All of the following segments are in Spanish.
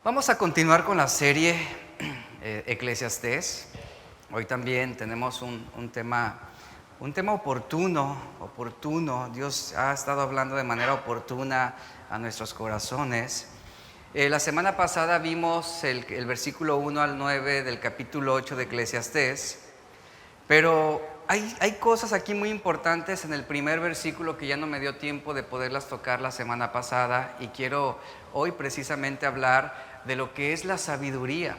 Vamos a continuar con la serie Eclesiastés. Hoy también tenemos un tema oportuno. Dios ha estado hablando de manera oportuna a nuestros corazones. La semana pasada vimos el versículo 1 al 9 del capítulo 8 de Eclesiastés, pero hay cosas aquí muy importantes en el primer versículo que ya no me dio tiempo de poderlas tocar la semana pasada, y quiero hoy precisamente hablar de lo que es la sabiduría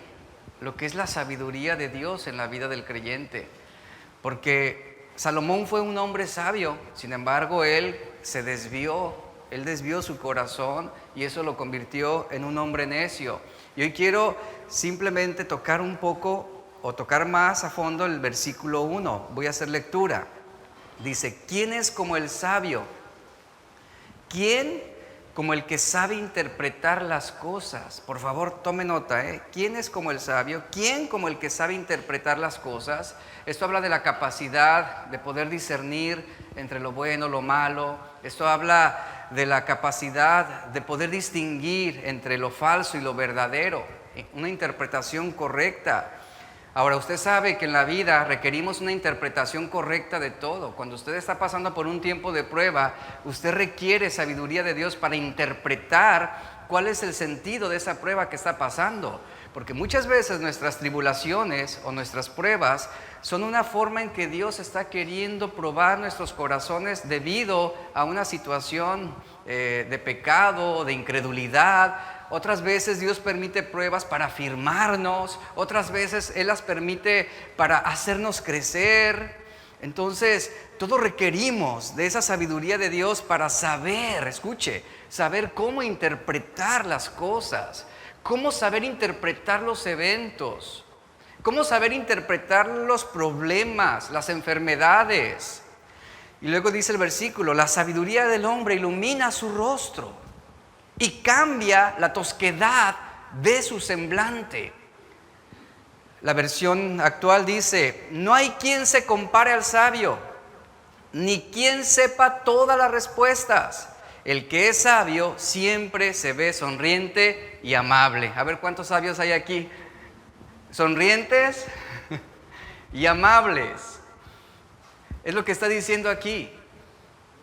de Dios en la vida del creyente. Porque Salomón fue un hombre sabio, sin embargo él desvió su corazón y eso lo convirtió en un hombre necio. Y hoy quiero simplemente tocar un poco o tocar más a fondo el versículo 1. Voy a hacer lectura. Dice: ¿quién es como el sabio? ¿Quién como el que sabe interpretar las cosas? Por favor, tome nota, ¿Quién es como el sabio? ¿Quién como el que sabe interpretar las cosas? Esto habla de la capacidad de poder discernir entre lo bueno, lo malo. Esto habla de la capacidad de poder distinguir entre lo falso y lo verdadero, una interpretación correcta. Ahora, usted sabe que en la vida requerimos una interpretación correcta de todo. Cuando usted está pasando por un tiempo de prueba, usted requiere sabiduría de Dios para interpretar cuál es el sentido de esa prueba que está pasando. Porque muchas veces nuestras tribulaciones o nuestras pruebas son una forma en que Dios está queriendo probar nuestros corazones debido a una situación de pecado, de incredulidad. Otras veces Dios permite pruebas para afirmarnos, otras veces Él las permite para hacernos crecer. Entonces, todos requerimos de esa sabiduría de Dios para saber cómo interpretar las cosas, cómo saber interpretar los eventos, cómo saber interpretar los problemas, las enfermedades. Y luego dice el versículo: la sabiduría del hombre ilumina su rostro y cambia la tosquedad de su semblante. La versión actual dice: no hay quien se compare al sabio, ni quien sepa todas las respuestas. El que es sabio siempre se ve sonriente y amable. A ver, ¿cuántos sabios hay aquí? Sonrientes y amables. Es lo que está diciendo aquí.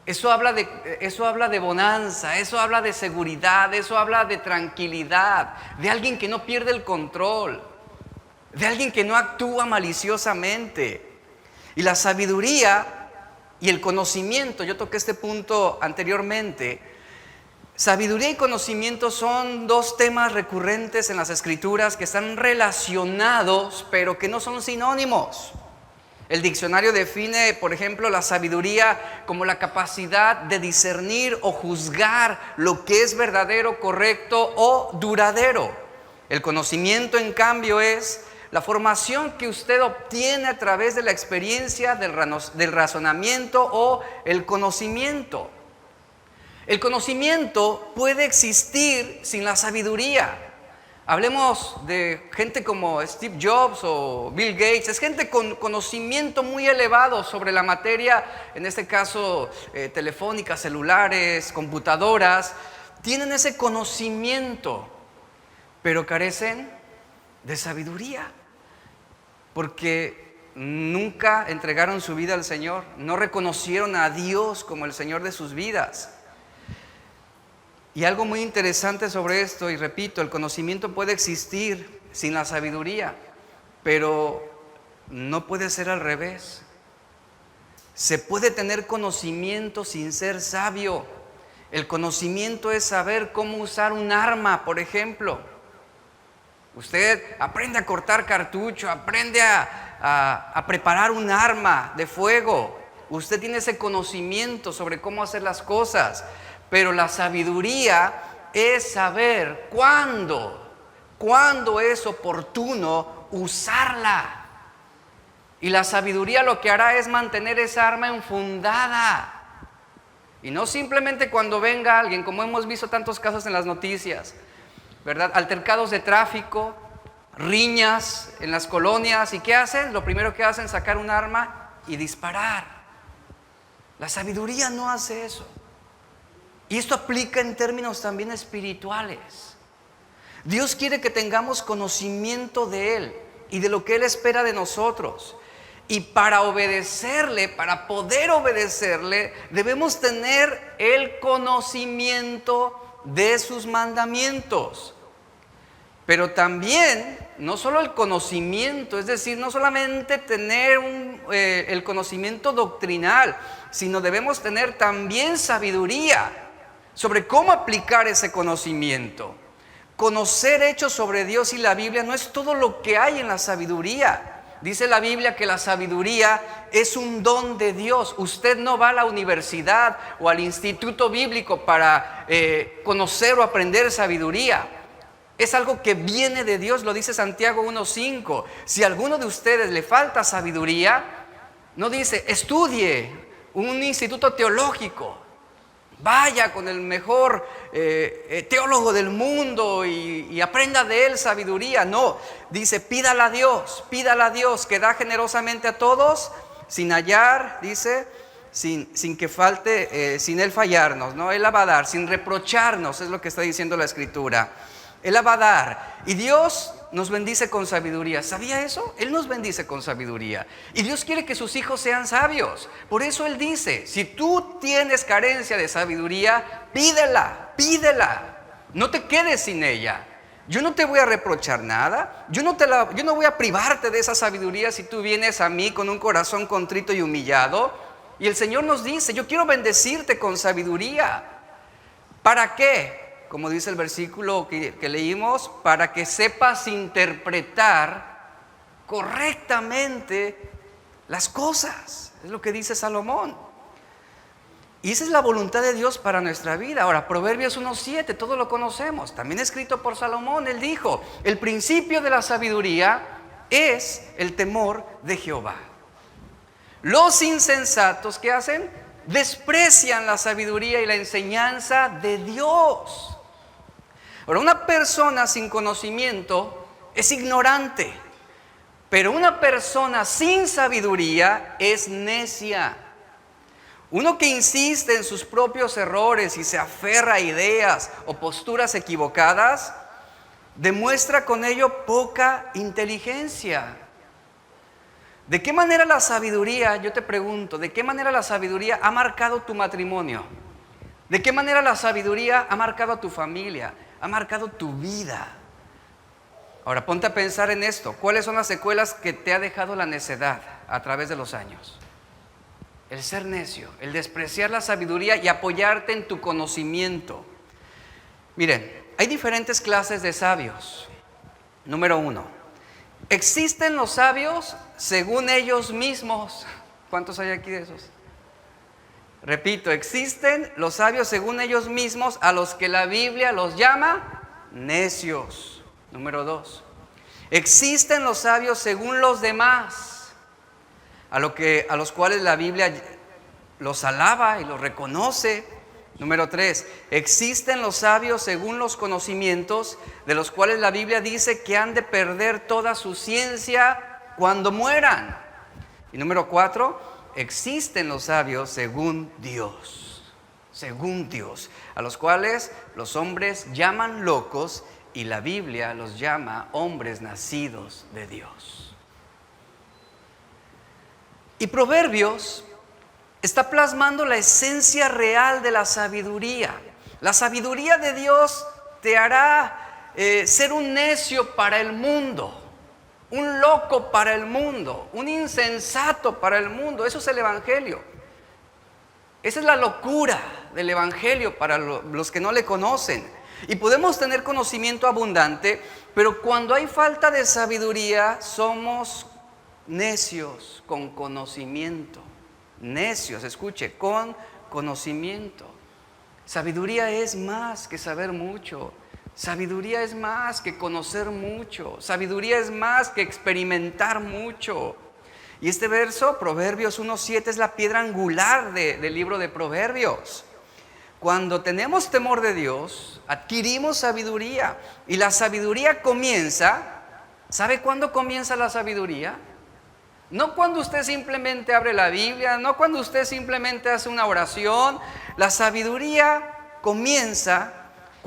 Eso habla de bonanza, eso habla de seguridad, eso habla de tranquilidad, de alguien que no pierde el control, de alguien que no actúa maliciosamente. Y la sabiduría y el conocimiento, yo toqué este punto anteriormente. Sabiduría y conocimiento son dos temas recurrentes en las Escrituras que están relacionados, pero que no son sinónimos. El diccionario define, por ejemplo, la sabiduría como la capacidad de discernir o juzgar lo que es verdadero, correcto o duradero. El conocimiento, en cambio, es la formación que usted obtiene a través de la experiencia, del razonamiento o el conocimiento. El conocimiento puede existir sin la sabiduría. Hablemos de gente como Steve Jobs o Bill Gates. Es gente con conocimiento muy elevado sobre la materia, en este caso telefónicas, celulares, computadoras. Tienen ese conocimiento, pero carecen de sabiduría, porque nunca entregaron su vida al Señor, no reconocieron a Dios como el Señor de sus vidas. Y algo muy interesante sobre esto, y repito, el conocimiento puede existir sin la sabiduría, pero no puede ser al revés. Se puede tener conocimiento sin ser sabio. El conocimiento es saber cómo usar un arma, por ejemplo. Usted aprende a cortar cartucho, aprende a preparar un arma de fuego. Usted tiene ese conocimiento sobre cómo hacer las cosas. Pero la sabiduría es saber cuándo es oportuno usarla. Y la sabiduría lo que hará es mantener esa arma enfundada. Y no simplemente cuando venga alguien, como hemos visto tantos casos en las noticias, ¿verdad? Altercados de tráfico, riñas en las colonias. ¿Y qué hacen? Lo primero que hacen es sacar un arma y disparar. La sabiduría no hace eso. Y esto aplica en términos también espirituales. Dios quiere que tengamos conocimiento de Él y de lo que Él espera de nosotros. Y para obedecerle, para poder obedecerle, debemos tener el conocimiento de sus mandamientos. Pero también, no solo el conocimiento, es decir, no solamente tener el conocimiento doctrinal, sino debemos tener también sabiduría sobre cómo aplicar ese conocimiento. Conocer hechos sobre Dios y la Biblia no es todo lo que hay en la sabiduría. Dice la Biblia que la sabiduría es un don de Dios. Usted no va a la universidad o al instituto bíblico para conocer o aprender sabiduría. Es algo que viene de Dios, lo dice Santiago 1:5. Si a alguno de ustedes le falta sabiduría, no dice estudie un instituto teológico, vaya con el mejor teólogo del mundo y aprenda de él sabiduría. No, dice pídala a Dios que da generosamente a todos sin hallar, dice, sin que falte, sin él fallarnos, ¿no? Él la va a dar, sin reprocharnos, es lo que está diciendo la Escritura. Él la va a dar. Y Dios nos bendice con sabiduría. ¿Sabía eso? Él nos bendice con sabiduría. Y Dios quiere que sus hijos sean sabios. Por eso Él dice, si tú tienes carencia de sabiduría, pídela. No te quedes sin ella. Yo no te voy a reprochar nada. Yo no voy a privarte de esa sabiduría si tú vienes a mí con un corazón contrito y humillado. Y el Señor nos dice, yo quiero bendecirte con sabiduría. ¿Para qué? Como dice el versículo que leímos, para que sepas interpretar correctamente las cosas. Es lo que dice Salomón. Y esa es la voluntad de Dios para nuestra vida. Ahora, Proverbios 1:7, todos lo conocemos, también escrito por Salomón. Él dijo, el principio de la sabiduría es el temor de Jehová. Los insensatos, ¿qué hacen? Desprecian la sabiduría y la enseñanza de Dios. Ahora, una persona sin conocimiento es ignorante, pero una persona sin sabiduría es necia. Uno que insiste en sus propios errores y se aferra a ideas o posturas equivocadas, demuestra con ello poca inteligencia. ¿De qué manera la sabiduría, yo te pregunto, de qué manera la sabiduría ha marcado tu matrimonio? ¿De qué manera la sabiduría ha marcado a tu familia? Ha marcado tu vida. Ahora ponte a pensar en esto. ¿Cuáles son las secuelas que te ha dejado la necedad a través de los años? El ser necio, el despreciar la sabiduría y apoyarte en tu conocimiento. Miren, hay diferentes clases de sabios. Número 1, existen los sabios según ellos mismos. ¿Cuántos hay aquí de esos? Repito, existen los sabios según ellos mismos, a los que la Biblia los llama necios. Número 2, existen los sabios según los demás, a los cuales la Biblia los alaba y los reconoce. Número 3, existen los sabios según los conocimientos, de los cuales la Biblia dice que han de perder toda su ciencia cuando mueran. Y número 4, existen los sabios según Dios, a los cuales los hombres llaman locos y la Biblia los llama hombres nacidos de Dios. Y Proverbios está plasmando la esencia real de la sabiduría. La sabiduría de Dios te hará ser un necio para el mundo, un loco para el mundo, un insensato para el mundo. Eso es el Evangelio. Esa es la locura del Evangelio para los que no le conocen. Y podemos tener conocimiento abundante, pero cuando hay falta de sabiduría, somos necios con conocimiento. Necios, escuche, con conocimiento. Sabiduría es más que saber mucho. Sabiduría es más que conocer mucho. Sabiduría es más que experimentar mucho. Y este verso, Proverbios 1:7, es la piedra angular del libro de Proverbios. Cuando tenemos temor de Dios, adquirimos sabiduría. Y la sabiduría comienza, ¿sabe cuándo comienza la sabiduría? No cuando usted simplemente abre la Biblia, no cuando usted simplemente hace una oración. La sabiduría comienza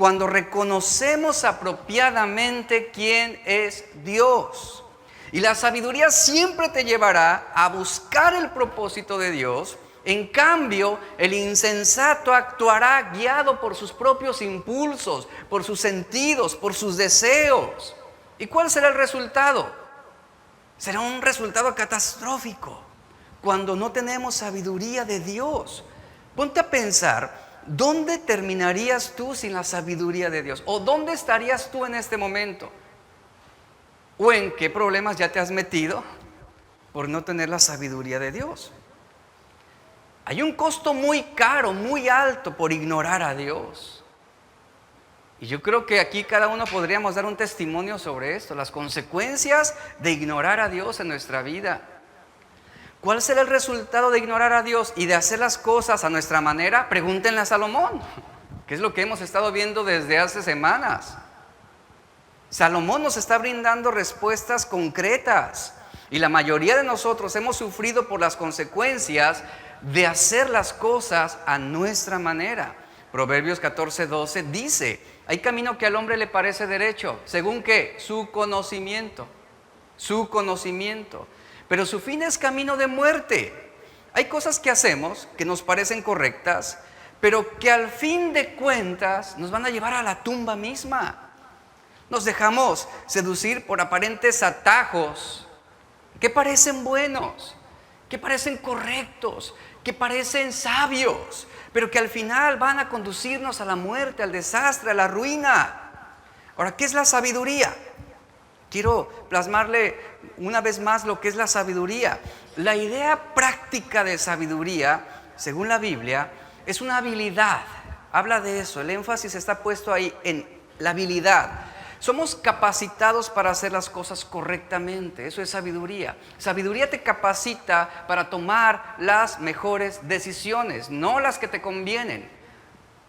cuando reconocemos apropiadamente quién es Dios. Y la sabiduría siempre te llevará a buscar el propósito de Dios. En cambio, el insensato actuará guiado por sus propios impulsos, por sus sentidos, por sus deseos. ¿Y cuál será el resultado? Será un resultado catastrófico cuando no tenemos sabiduría de Dios. Ponte a pensar, ¿dónde terminarías tú sin la sabiduría de Dios? ¿O dónde estarías tú en este momento? ¿O en qué problemas ya te has metido por no tener la sabiduría de Dios? Hay un costo muy caro, muy alto por ignorar a Dios. Y yo creo que aquí cada uno podríamos dar un testimonio sobre esto, las consecuencias de ignorar a Dios en nuestra vida. ¿Cuál será el resultado de ignorar a Dios y de hacer las cosas a nuestra manera? Pregúntenle a Salomón, que es lo que hemos estado viendo desde hace semanas. Salomón nos está brindando respuestas concretas y la mayoría de nosotros hemos sufrido por las consecuencias de hacer las cosas a nuestra manera. Proverbios 14:12 dice: hay camino que al hombre le parece derecho, según que su conocimiento, pero su fin es camino de muerte. Hay cosas que hacemos que nos parecen correctas, pero que al fin de cuentas nos van a llevar a la tumba misma. Nos dejamos seducir por aparentes atajos que parecen buenos, que parecen correctos, que parecen sabios, pero que al final van a conducirnos a la muerte, al desastre, a la ruina. Ahora, ¿qué es la sabiduría? Quiero plasmarle una vez más lo que es la sabiduría. La idea práctica de sabiduría, según la Biblia, es una habilidad. Habla de eso, el énfasis está puesto ahí en la habilidad. Somos capacitados para hacer las cosas correctamente, eso es sabiduría. Sabiduría te capacita para tomar las mejores decisiones, no las que te convienen.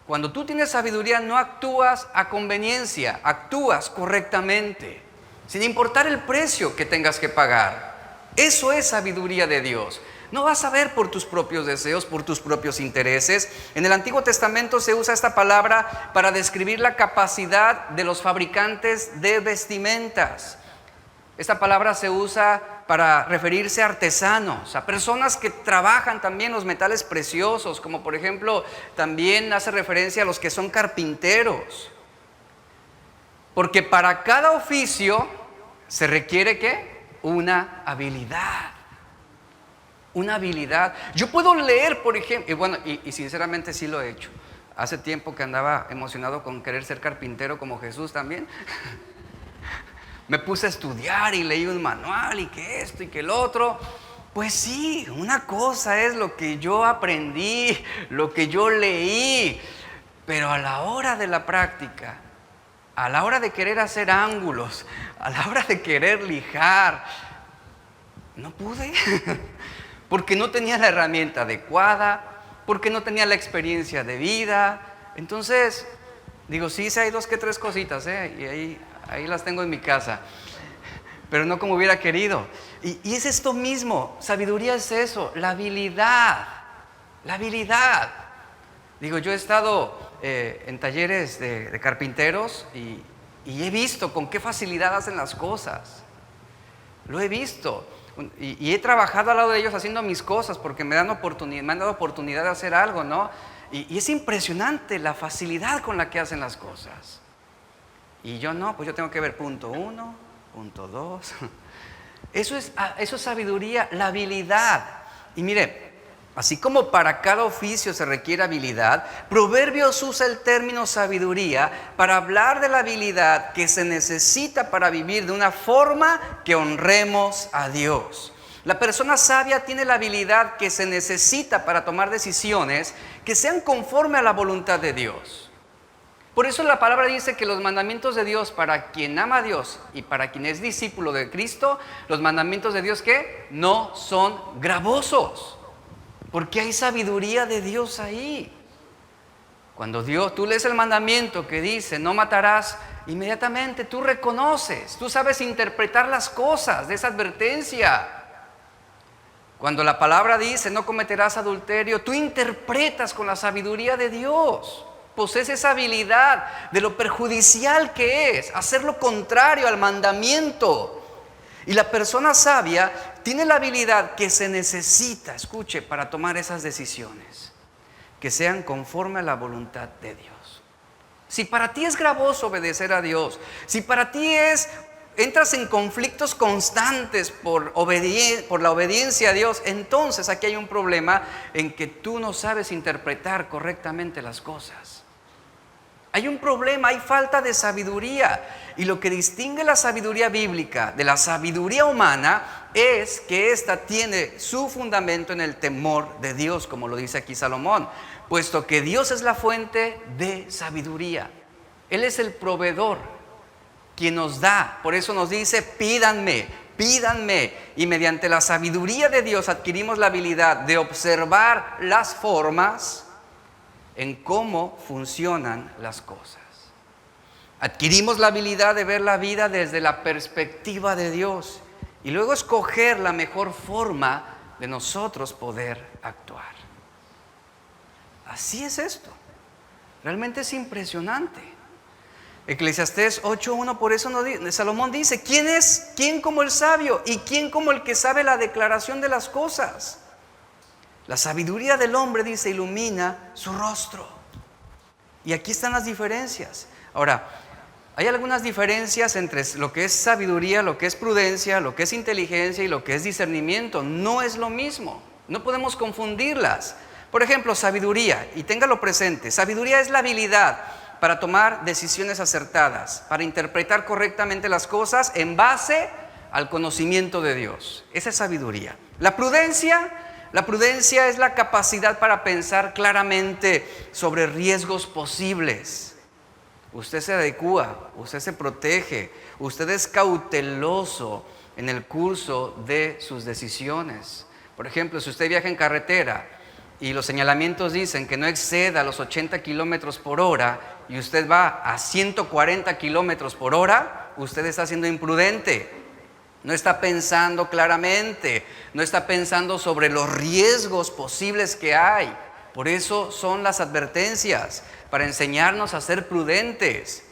Cuando tú tienes sabiduría no actúas a conveniencia, actúas correctamente, sin importar el precio que tengas que pagar. Eso es sabiduría de Dios. No vas a ver por tus propios deseos, por tus propios intereses. En el Antiguo Testamento se usa esta palabra para describir la capacidad de los fabricantes de vestimentas. Esta palabra se usa para referirse a artesanos, a personas que trabajan también los metales preciosos, como por ejemplo también hace referencia a los que son carpinteros. Porque para cada oficio se requiere ¿qué? Una habilidad. Una habilidad. Yo puedo leer, por ejemplo, y sinceramente sí lo he hecho. Hace tiempo que andaba emocionado con querer ser carpintero como Jesús también. Me puse a estudiar y leí un manual y que esto y que el otro. Pues sí, una cosa es lo que yo aprendí, lo que yo leí, pero a la hora de la práctica, a la hora de querer hacer ángulos, a la hora de querer lijar, no pude. Porque no tenía la herramienta adecuada, porque no tenía la experiencia de vida. Entonces, digo, sí, hay 2 que 3 cositas, y ahí las tengo en mi casa, pero no como hubiera querido. Y es esto mismo, sabiduría es eso, la habilidad. Digo, yo he estado en talleres de carpinteros y he visto con qué facilidad hacen las cosas. Lo he visto. Y he trabajado al lado de ellos haciendo mis cosas porque me han dado oportunidad de hacer algo, ¿no? Y es impresionante la facilidad con la que hacen las cosas. Y yo no, pues yo tengo que ver punto 1, punto 2. Eso es sabiduría, la habilidad. Y mire, así como para cada oficio se requiere habilidad, Proverbios usa el término sabiduría para hablar de la habilidad que se necesita para vivir de una forma que honremos a Dios. La persona sabia tiene la habilidad que se necesita para tomar decisiones que sean conforme a la voluntad de Dios. Por eso la palabra dice que los mandamientos de Dios para quien ama a Dios y para quien es discípulo de Cristo, los mandamientos de Dios ¿qué? No son gravosos. Porque hay sabiduría de Dios ahí. Cuando tú lees el mandamiento que dice no matarás, inmediatamente tú reconoces, tú sabes interpretar las cosas de esa advertencia. Cuando la palabra dice no cometerás adulterio, tú interpretas con la sabiduría de Dios. posees esa habilidad de lo perjudicial que es hacer lo contrario al mandamiento. Y la persona sabia tiene la habilidad que se necesita, escuche, para tomar esas decisiones, que sean conforme a la voluntad de Dios. Si para ti es gravoso obedecer a Dios, si para ti entras en conflictos constantes por la obediencia a Dios, entonces aquí hay un problema en que tú no sabes interpretar correctamente las cosas. Hay un problema, hay falta de sabiduría. Y lo que distingue la sabiduría bíblica de la sabiduría humana es que ésta tiene su fundamento en el temor de Dios, como lo dice aquí Salomón, puesto que Dios es la fuente de sabiduría. Él es el proveedor, quien nos da. Por eso nos dice, pídanme. Y mediante la sabiduría de Dios adquirimos la habilidad de observar las formas en cómo funcionan las cosas. Adquirimos la habilidad de ver la vida desde la perspectiva de Dios y luego escoger la mejor forma de nosotros poder actuar. Así es esto. Realmente es impresionante. Eclesiastés 8:1, por eso Salomón dice, ¿quién como el sabio y quién como el que sabe la declaración de las cosas? La sabiduría del hombre, dice, ilumina su rostro. Y aquí están las diferencias. Ahora, hay algunas diferencias entre lo que es sabiduría, lo que es prudencia, lo que es inteligencia y lo que es discernimiento. No es lo mismo. No podemos confundirlas. Por ejemplo, sabiduría, y téngalo presente. Sabiduría es la habilidad para tomar decisiones acertadas, para interpretar correctamente las cosas en base al conocimiento de Dios. Esa es sabiduría. La prudencia es la capacidad para pensar claramente sobre riesgos posibles. Usted se adecúa, usted se protege, usted es cauteloso en el curso de sus decisiones. Por ejemplo, si usted viaja en carretera y los señalamientos dicen que no exceda los 80 kilómetros por hora y usted va a 140 kilómetros por hora, usted está siendo imprudente. No está pensando claramente, no está pensando sobre los riesgos posibles que hay. Por eso son las advertencias, para enseñarnos a ser prudentes.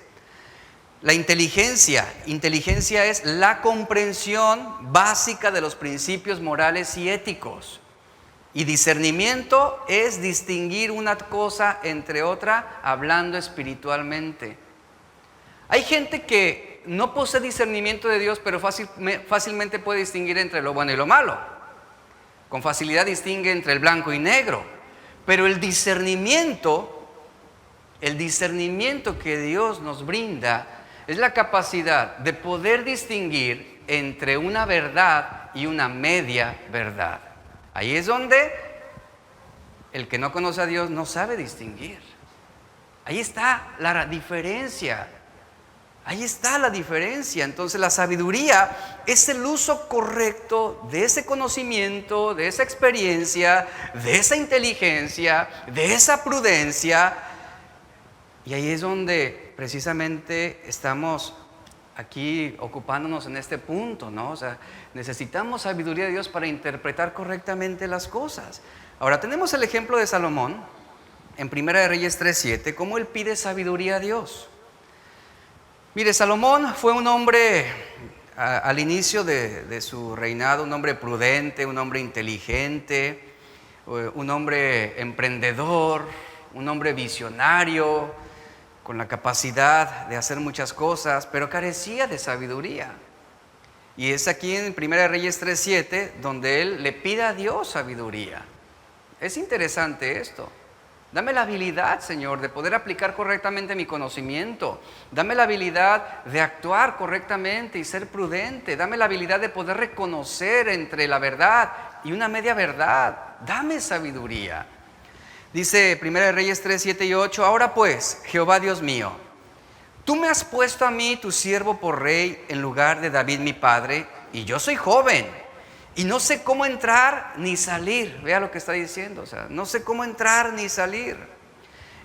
La inteligencia es la comprensión básica de los principios morales y éticos. Y discernimiento es distinguir una cosa entre otra hablando espiritualmente. Hay gente que no posee discernimiento de Dios, pero fácilmente puede distinguir entre lo bueno y lo malo. Con facilidad distingue entre el blanco y negro. Pero el discernimiento que Dios nos brinda es la capacidad de poder distinguir entre una verdad y una media verdad. Ahí es donde el que no conoce a Dios no sabe distinguir. Ahí está la diferencia. Entonces la sabiduría es el uso correcto de ese conocimiento, de esa experiencia, de esa inteligencia, de esa prudencia. Y ahí es donde precisamente estamos aquí ocupándonos en este punto, ¿no? O sea, necesitamos sabiduría de Dios para interpretar correctamente las cosas. Ahora tenemos el ejemplo de Salomón en 1 de Reyes 3:7, cómo él pide sabiduría a Dios. Mire, Salomón fue un hombre al inicio de su reinado, un hombre prudente, un hombre inteligente, un hombre emprendedor, un hombre visionario, con la capacidad de hacer muchas cosas, pero carecía de sabiduría. Y es aquí en 1 Reyes 3:7 donde él le pide a Dios sabiduría. Es interesante esto. Dame la habilidad, Señor, de poder aplicar correctamente mi conocimiento. Dame la habilidad de actuar correctamente y ser prudente. Dame la habilidad de poder reconocer entre la verdad y una media verdad. Dame sabiduría. Dice 1 Reyes 3, 7 y 8, ahora pues, Jehová Dios mío, tú me has puesto a mí, tu siervo, por rey en lugar de David mi padre, y yo soy joven, y no sé cómo entrar ni salir. Vea lo que está diciendo, o sea, no sé cómo entrar ni salir.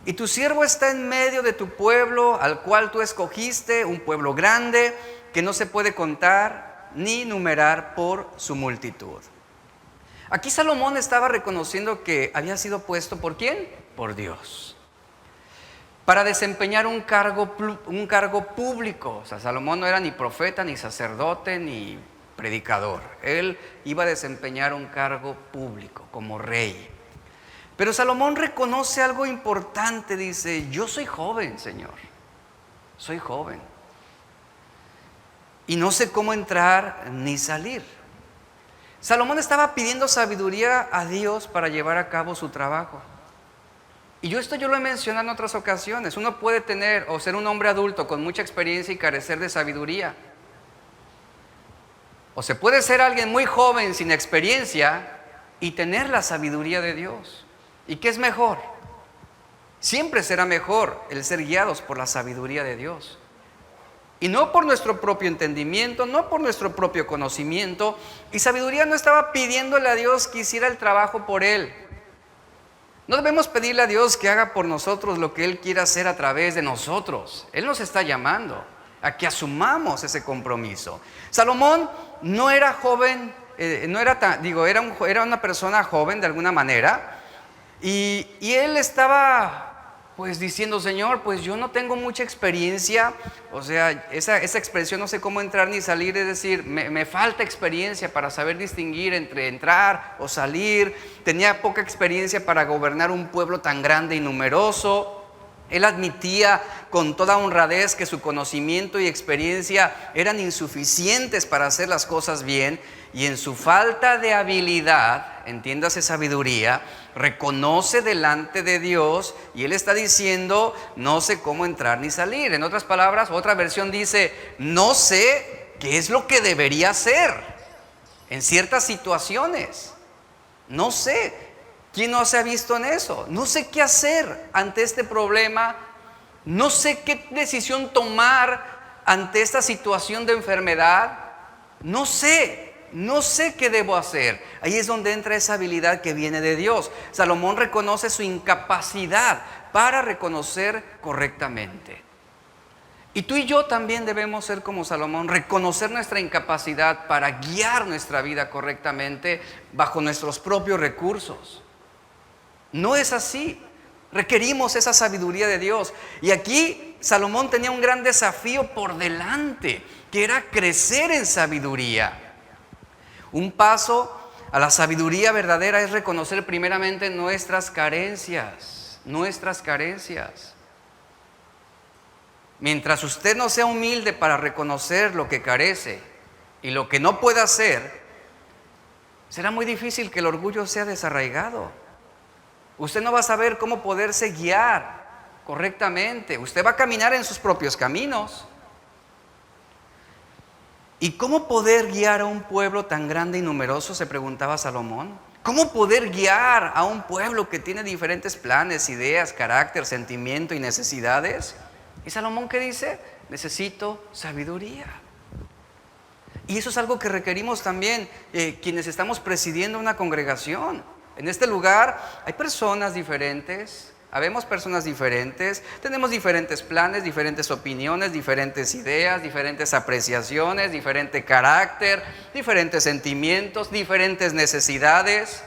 Y tu siervo está en medio de tu pueblo, al cual tú escogiste, un pueblo grande, que no se puede contar ni numerar por su multitud. Aquí Salomón estaba reconociendo que había sido puesto ¿por quién? Por Dios. para desempeñar un cargo público. O sea, Salomón no era ni profeta, ni sacerdote, ni predicador. Él iba a desempeñar un cargo público como rey. Pero Salomón reconoce algo importante, dice: yo soy joven, Señor, soy joven, y no sé cómo entrar ni salir. Salomón estaba pidiendo sabiduría a Dios para llevar a cabo su trabajo. Y yo lo he mencionado en otras ocasiones. Uno puede tener o ser un hombre adulto con mucha experiencia y carecer de sabiduría. O se puede ser alguien muy joven sin experiencia y tener la sabiduría de Dios. ¿Y qué es mejor? Siempre será mejor el ser guiados por la sabiduría de Dios. Y no por nuestro propio entendimiento, no por nuestro propio conocimiento. Y sabiduría no estaba pidiéndole a Dios que hiciera el trabajo por él. No debemos pedirle a Dios que haga por nosotros lo que Él quiera hacer a través de nosotros. Él nos está llamando a que asumamos ese compromiso. Salomón no era joven, era una persona joven de alguna manera. Y él estaba pues diciendo: Señor, pues yo no tengo mucha experiencia. O sea, esa expresión, no sé cómo entrar ni salir, es decir, me falta experiencia para saber distinguir entre entrar o salir. Tenía poca experiencia para gobernar un pueblo tan grande y numeroso. Él admitía con toda honradez que su conocimiento y experiencia eran insuficientes para hacer las cosas bien, y en su falta de habilidad, entiéndase sabiduría, reconoce delante de Dios, y él está diciendo: no sé cómo entrar ni salir. En otras palabras, otra versión dice: no sé qué es lo que debería hacer en ciertas situaciones. No sé. ¿Quién no se ha visto en eso? No sé qué hacer ante este problema. No sé qué decisión tomar ante esta situación de enfermedad. No sé qué debo hacer. Ahí es donde entra esa habilidad que viene de Dios. Salomón reconoce su incapacidad para reconocer correctamente. Y tú y yo también debemos ser como Salomón, reconocer nuestra incapacidad para guiar nuestra vida correctamente bajo nuestros propios recursos. No es así. Requerimos esa sabiduría de Dios. Y aquí Salomón tenía un gran desafío por delante, que era crecer en sabiduría. Un paso a la sabiduría verdadera es reconocer primeramente nuestras carencias. Mientras usted no sea humilde para reconocer lo que carece y lo que no puede hacer, será muy difícil que el orgullo sea desarraigado. Usted no va a saber cómo poderse guiar correctamente. Usted va a caminar en sus propios caminos. ¿Y cómo poder guiar a un pueblo tan grande y numeroso?, se preguntaba Salomón. ¿Cómo poder guiar a un pueblo que tiene diferentes planes, ideas, carácter, sentimiento y necesidades? ¿Y Salomón qué dice? Necesito sabiduría. Y eso es algo que requerimos también quienes estamos presidiendo una congregación. En este lugar hay personas diferentes, habemos personas diferentes, tenemos diferentes planes, diferentes opiniones, diferentes ideas, diferentes apreciaciones, diferente carácter, diferentes sentimientos, diferentes necesidades.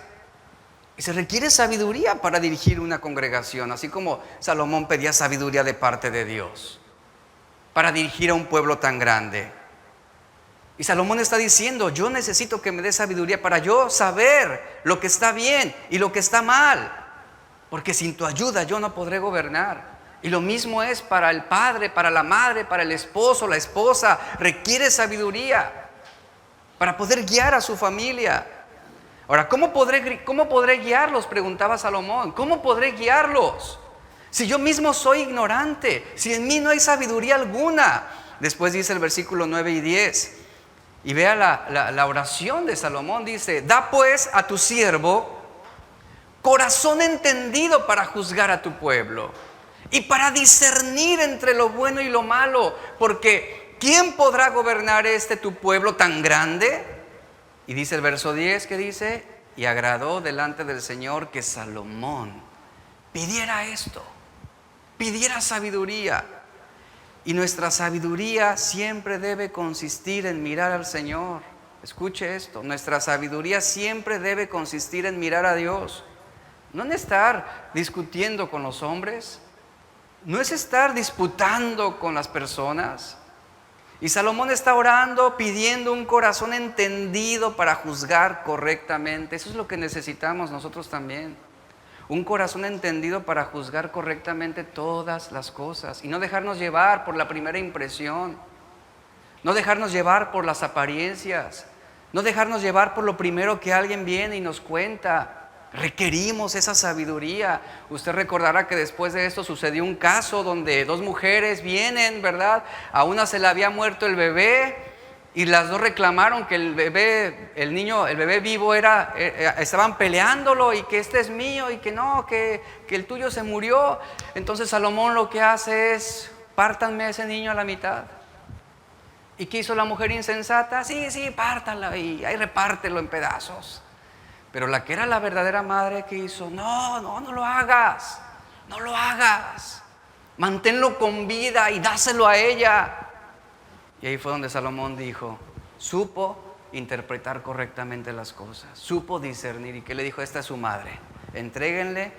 Y se requiere sabiduría para dirigir una congregación, así como Salomón pedía sabiduría de parte de Dios para dirigir a un pueblo tan grande. Y Salomón está diciendo: yo necesito que me dé sabiduría para yo saber lo que está bien y lo que está mal, porque sin tu ayuda yo no podré gobernar. Y lo mismo es para el padre, para la madre, para el esposo, la esposa. Requiere sabiduría para poder guiar a su familia. Ahora, ¿cómo podré guiarlos?, preguntaba Salomón. ¿Cómo podré guiarlos si yo mismo soy ignorante, si en mí no hay sabiduría alguna? Después dice el versículo 9 y 10. Y vea la oración de Salomón. Dice: da pues a tu siervo corazón entendido para juzgar a tu pueblo y para discernir entre lo bueno y lo malo, porque ¿quién podrá gobernar tu pueblo tan grande? Y dice el verso 10, que dice: y agradó delante del Señor que Salomón pidiera esto, pidiera sabiduría. Y nuestra sabiduría siempre debe consistir en mirar al Señor. Escuche esto: nuestra sabiduría siempre debe consistir en mirar a Dios, no en estar discutiendo con los hombres, no es estar disputando con las personas. Y Salomón está orando, pidiendo un corazón entendido para juzgar correctamente. Eso es lo que necesitamos nosotros también. Un corazón entendido para juzgar correctamente todas las cosas. Y no dejarnos llevar por la primera impresión. No dejarnos llevar por las apariencias. No dejarnos llevar por lo primero que alguien viene y nos cuenta. Requerimos esa sabiduría. Usted recordará que después de esto sucedió un caso donde dos mujeres vienen, ¿verdad? A una se le había muerto el bebé y las dos reclamaron que el bebé, el bebé vivo estaban peleándolo y que este es mío y que no, que el tuyo se murió. Entonces Salomón lo que hace es: pártanme a ese niño a la mitad. ¿Y qué hizo la mujer insensata? Sí, pártalo y ahí repártelo en pedazos. Pero la que era la verdadera madre, ¿qué hizo? No lo hagas, no lo hagas. Manténlo con vida y dáselo a ella. Y ahí fue donde Salomón dijo, supo interpretar correctamente las cosas, supo discernir. ¿Y qué le dijo? Esta es su madre, entréguenle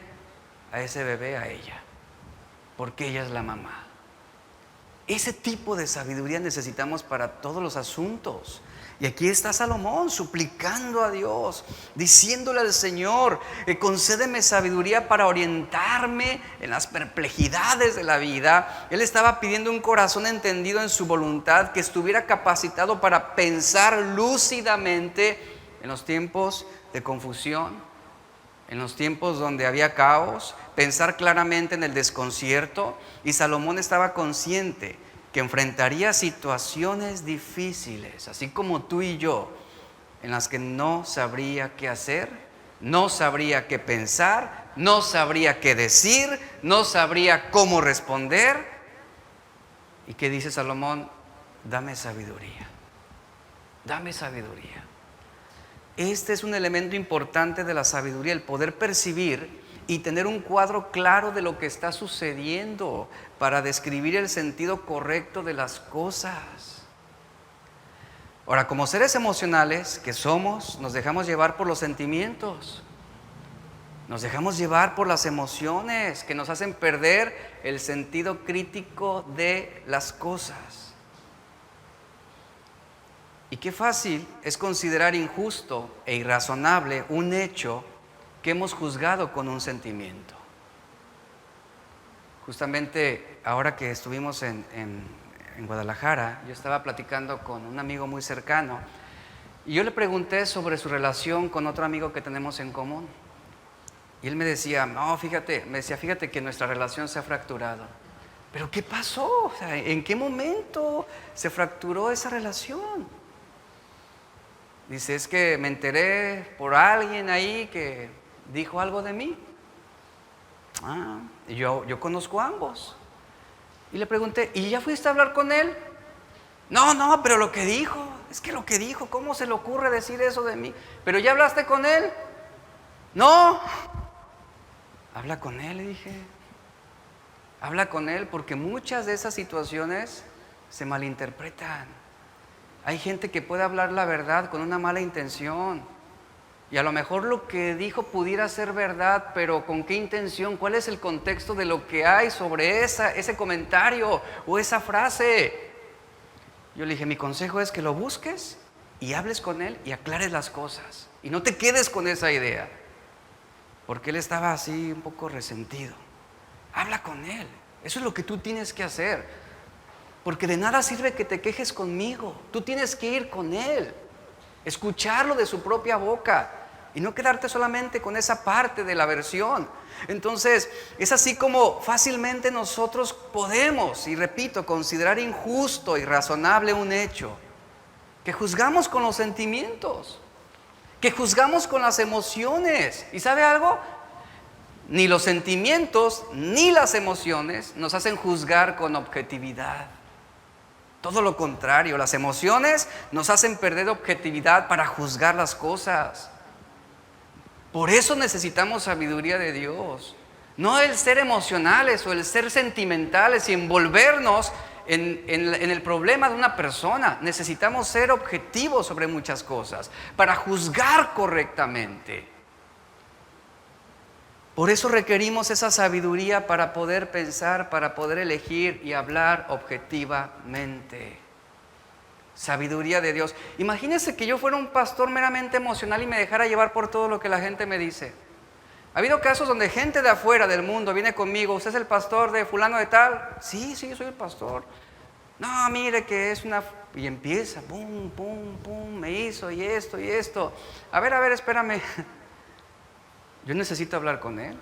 a ese bebé a ella, porque ella es la mamá. Ese tipo de sabiduría necesitamos para todos los asuntos. Y aquí está Salomón suplicando a Dios, diciéndole al Señor, concédeme sabiduría para orientarme en las perplejidades de la vida. Él estaba pidiendo un corazón entendido en su voluntad, que estuviera capacitado para pensar lúcidamente en los tiempos de confusión, en los tiempos donde había caos, pensar claramente en el desconcierto. Y Salomón estaba consciente que enfrentaría situaciones difíciles, así como tú y yo, en las que no sabría qué hacer, no sabría qué pensar, no sabría qué decir, no sabría cómo responder. ¿Y qué dice Salomón? Dame sabiduría, dame sabiduría. Este es un elemento importante de la sabiduría, el poder percibir y tener un cuadro claro de lo que está sucediendo para describir el sentido correcto de las cosas. Ahora, como seres emocionales que somos, nos dejamos llevar por los sentimientos, nos dejamos llevar por las emociones que nos hacen perder el sentido crítico de las cosas. Y qué fácil es considerar injusto e irrazonable un hecho que hemos juzgado con un sentimiento. Justamente ahora que estuvimos en Guadalajara, yo estaba platicando con un amigo muy cercano y yo le pregunté sobre su relación con otro amigo que tenemos en común. Y él me decía, fíjate que nuestra relación se ha fracturado. ¿Pero qué pasó? O sea, ¿en qué momento se fracturó esa relación? Dice, es que me enteré por alguien ahí que dijo algo de mí. Yo conozco a ambos. Y le pregunté, ¿y ya fuiste a hablar con él? No, pero lo que dijo, ¿cómo se le ocurre decir eso de mí? ¿Pero ya hablaste con él? No. Habla con él, le dije. Habla con él, porque muchas de esas situaciones se malinterpretan. Hay gente que puede hablar la verdad con una mala intención. Y a lo mejor lo que dijo pudiera ser verdad, pero ¿con qué intención? ¿Cuál es el contexto de lo que hay sobre ese comentario o esa frase? Yo le dije, mi consejo es que lo busques y hables con él y aclares las cosas. Y no te quedes con esa idea. Porque él estaba así un poco resentido. Habla con él. Eso es lo que tú tienes que hacer. Porque de nada sirve que te quejes conmigo. Tú tienes que ir con él. Escucharlo de su propia boca. Y no quedarte solamente con esa parte de la versión. Entonces, es así como fácilmente nosotros podemos, y repito, considerar injusto y razonable un hecho. Que juzgamos con los sentimientos. Que juzgamos con las emociones. ¿Y sabe algo? Ni los sentimientos ni las emociones nos hacen juzgar con objetividad. Todo lo contrario, las emociones nos hacen perder objetividad para juzgar las cosas. Por eso necesitamos sabiduría de Dios. No el ser emocionales o el ser sentimentales y envolvernos en el problema de una persona. Necesitamos ser objetivos sobre muchas cosas para juzgar correctamente. Por eso requerimos esa sabiduría para poder pensar, para poder elegir y hablar objetivamente. Sabiduría de Dios. Imagínense que yo fuera un pastor meramente emocional y me dejara llevar por todo lo que la gente me dice. Ha habido casos donde gente de afuera del mundo viene conmigo. ¿Usted es el pastor de fulano de tal? Sí, soy el pastor. No, mire que es una... Y empieza, pum, pum, pum, me hizo y esto y esto. A ver, espérame. Yo necesito hablar con él.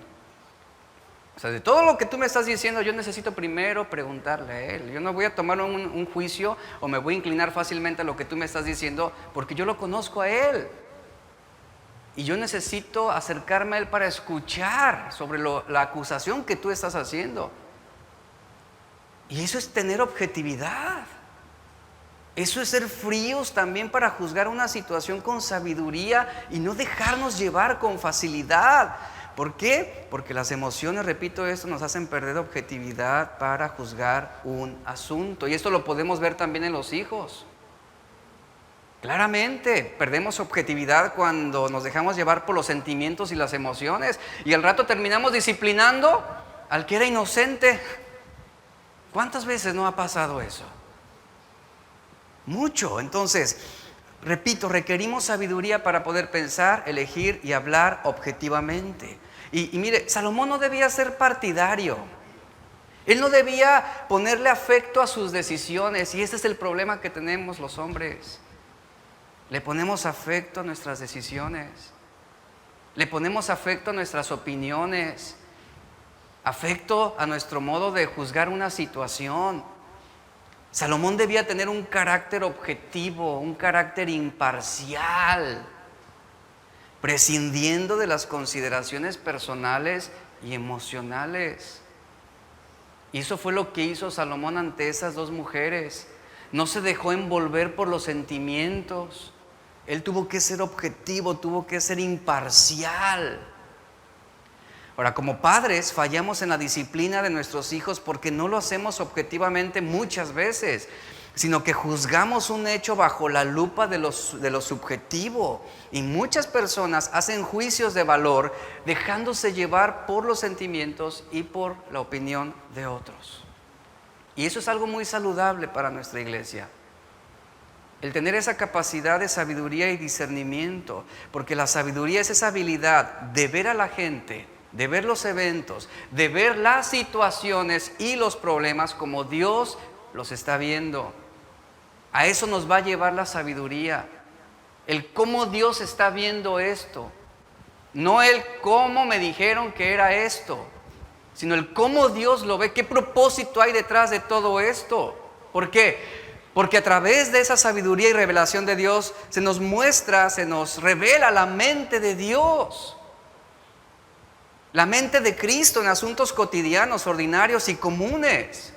O sea, de todo lo que tú me estás diciendo, yo necesito primero preguntarle a él. Yo no voy a tomar un juicio o me voy a inclinar fácilmente a lo que tú me estás diciendo porque yo lo conozco a él. Y yo necesito acercarme a él para escuchar sobre la acusación que tú estás haciendo. Y eso es tener objetividad. Eso es ser fríos también para juzgar una situación con sabiduría y no dejarnos llevar con facilidad. ¿Por qué? Porque las emociones, repito esto, nos hacen perder objetividad para juzgar un asunto. Y esto lo podemos ver también en los hijos. Claramente, perdemos objetividad cuando nos dejamos llevar por los sentimientos y las emociones. Y al rato terminamos disciplinando al que era inocente. ¿Cuántas veces no ha pasado eso? Mucho. Entonces, repito, requerimos sabiduría para poder pensar, elegir y hablar objetivamente. Y mire, Salomón no debía ser partidario. Él no debía ponerle afecto a sus decisiones. Y ese es el problema que tenemos los hombres. Le ponemos afecto a nuestras decisiones. Le ponemos afecto a nuestras opiniones. Afecto a nuestro modo de juzgar una situación. Salomón debía tener un carácter objetivo, un carácter imparcial, prescindiendo de las consideraciones personales y emocionales. Y eso fue lo que hizo Salomón ante esas dos mujeres. No se dejó envolver por los sentimientos. Él tuvo que ser objetivo, tuvo que ser imparcial. Ahora, como padres fallamos en la disciplina de nuestros hijos porque no lo hacemos objetivamente muchas veces, sino que juzgamos un hecho bajo la lupa de lo subjetivo. Y muchas personas hacen juicios de valor dejándose llevar por los sentimientos y por la opinión de otros. Y eso es algo muy saludable para nuestra iglesia. El tener esa capacidad de sabiduría y discernimiento, porque la sabiduría es esa habilidad de ver a la gente, de ver los eventos, de ver las situaciones y los problemas como Dios los está viendo. A eso nos va a llevar la sabiduría, el cómo Dios está viendo esto, no el cómo me dijeron que era esto, sino el cómo Dios lo ve, qué propósito hay detrás de todo esto. ¿Por qué? Porque a través de esa sabiduría y revelación de Dios se nos muestra, se nos revela la mente de Dios. La mente de Cristo en asuntos cotidianos, ordinarios y comunes.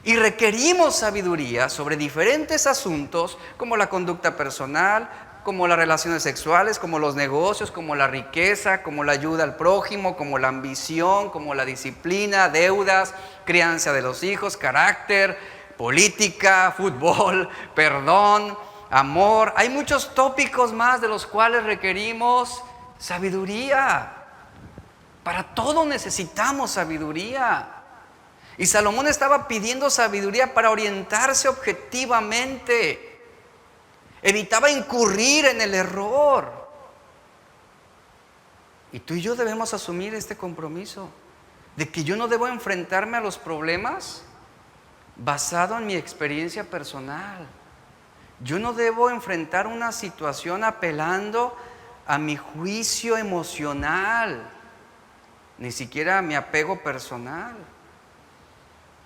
Y requerimos sabiduría sobre diferentes asuntos como la conducta personal, como las relaciones sexuales, como los negocios, como la riqueza, como la ayuda al prójimo, como la ambición, como la disciplina, deudas, crianza de los hijos, carácter, política, fútbol, perdón, amor. Hay muchos tópicos más de los cuales requerimos sabiduría. Para todo necesitamos sabiduría. Y Salomón estaba pidiendo sabiduría para orientarse objetivamente. Evitaba incurrir en el error. Y tú y yo debemos asumir este compromiso de que yo no debo enfrentarme a los problemas basado en mi experiencia personal. Yo no debo enfrentar una situación apelando a mi juicio emocional, ni siquiera a mi apego personal.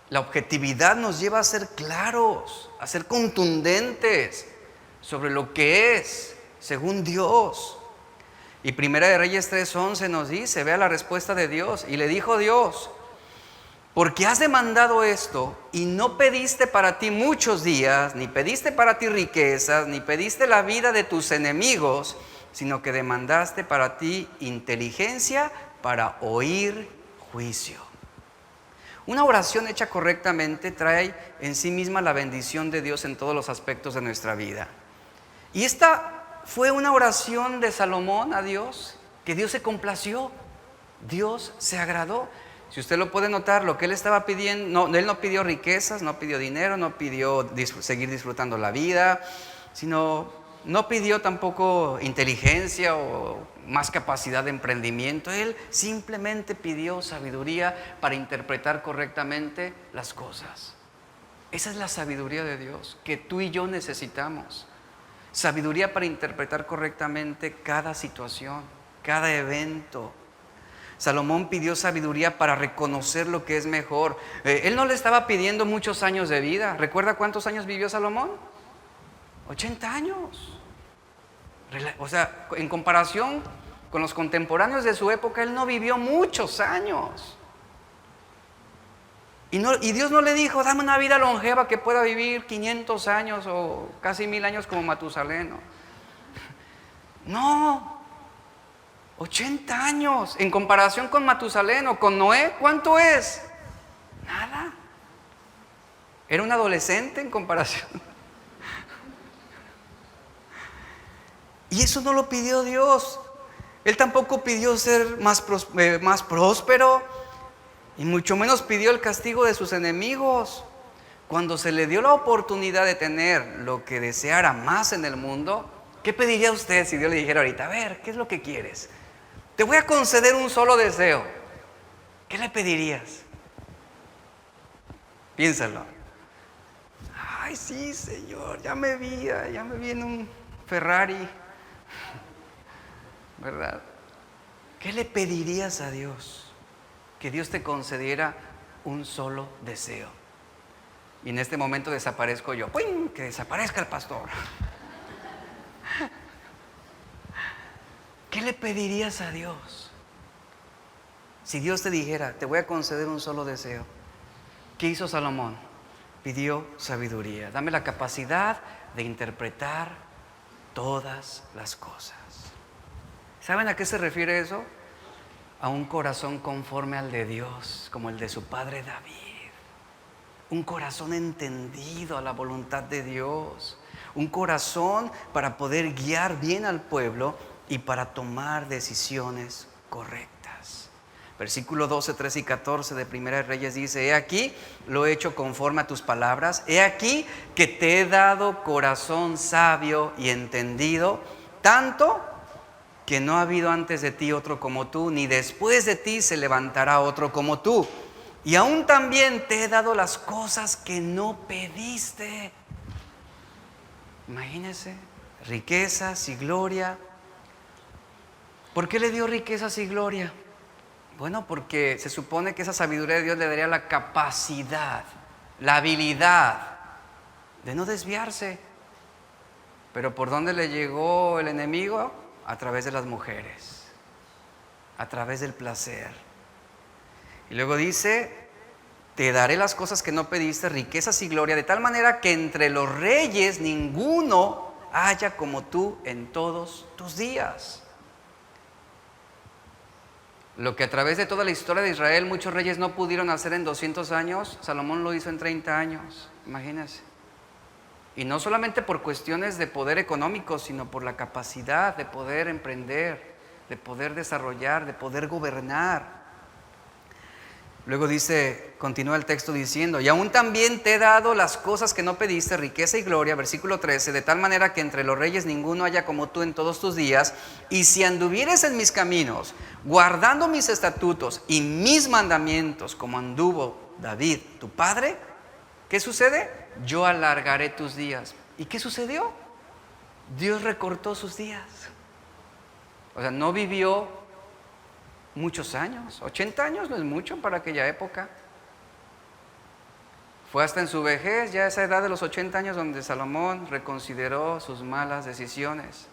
La objetividad nos lleva a ser claros, a ser contundentes sobre lo que es, según Dios. Y Primera de Reyes 3:11 nos dice, vea la respuesta de Dios. Y le dijo Dios: porque has demandado esto y no pediste para ti muchos días, ni pediste para ti riquezas, ni pediste la vida de tus enemigos, sino que demandaste para ti inteligencia para oír juicio. Una oración hecha correctamente trae en sí misma la bendición de Dios en todos los aspectos de nuestra vida. Y esta fue una oración de Salomón a Dios, que Dios se complació. Dios se agradó. Si usted lo puede notar, lo que él estaba pidiendo, no, él no pidió riquezas, no pidió dinero, no pidió seguir disfrutando la vida, sino no pidió tampoco inteligencia o más capacidad de emprendimiento. Él simplemente pidió sabiduría para interpretar correctamente las cosas. Esa es la sabiduría de Dios que tú y yo necesitamos. Sabiduría para interpretar correctamente cada situación, cada evento. Salomón pidió sabiduría para reconocer lo que es mejor. Él no le estaba pidiendo muchos años de vida. ¿Recuerda cuántos años vivió Salomón? 80 años. O sea, en comparación con los contemporáneos de su época, él no vivió muchos años. Y Dios no le dijo, dame una vida longeva que pueda vivir 500 años o casi 1000 años como Matusalén. No, 80 años. En comparación con Matusalén o con Noé, ¿cuánto es? Nada. Era un adolescente en comparación. Y eso no lo pidió Dios. Él tampoco pidió ser más próspero, y mucho menos pidió el castigo de sus enemigos. Cuando se le dio la oportunidad de tener lo que deseara más en el mundo, ¿qué pediría usted si Dios le dijera ahorita, a ver, ¿qué es lo que quieres? Te voy a conceder un solo deseo. ¿Qué le pedirías? Piénsalo. Ay, sí, Señor, ya me vi en un Ferrari. ¿Verdad? ¿Qué le pedirías a Dios? Que Dios te concediera un solo deseo. Y en este momento desaparezco yo. ¡Pum! Que desaparezca el pastor. ¿Qué le pedirías a Dios? Si Dios te dijera, te voy a conceder un solo deseo. ¿Qué hizo Salomón? Pidió sabiduría. Dame la capacidad de interpretar todas las cosas. ¿Saben a qué se refiere eso? A un corazón conforme al de Dios, como el de su padre David. Un corazón entendido a la voluntad de Dios. Un corazón para poder guiar bien al pueblo y para tomar decisiones correctas. Versículo 12, 13 y 14 de Primera de Reyes dice, he aquí, lo he hecho conforme a tus palabras. He aquí que te he dado corazón sabio y entendido, tanto que no ha habido antes de ti otro como tú, ni después de ti se levantará otro como tú. Y aún también te he dado las cosas que no pediste. Imagínense, riquezas y gloria. ¿Por qué le dio riquezas y gloria? Bueno, porque se supone que esa sabiduría de Dios le daría la capacidad, la habilidad de no desviarse. Pero ¿por dónde le llegó el enemigo? A través de las mujeres, a través del placer. Y luego dice, te daré las cosas que no pediste, riquezas y gloria, de tal manera que entre los reyes ninguno haya como tú en todos tus días. Lo que a través de toda la historia de Israel muchos reyes no pudieron hacer en 200 años, Salomón lo hizo en 30 años, imagínense. Y no solamente por cuestiones de poder económico, sino por la capacidad de poder emprender, de poder desarrollar, de poder gobernar. Luego dice, continúa el texto diciendo, y aún también te he dado las cosas que no pediste, riqueza y gloria, versículo 13, de tal manera que entre los reyes ninguno haya como tú en todos tus días, y si anduvieres en mis caminos, guardando mis estatutos y mis mandamientos, como anduvo David, tu padre, ¿qué sucede? Yo alargaré tus días. ¿Y qué sucedió? Dios recortó sus días. O sea, no vivió muchos años. 80 años no es mucho para aquella época. Fue hasta en su vejez, ya a esa edad de los 80 años, donde Salomón reconsideró sus malas decisiones.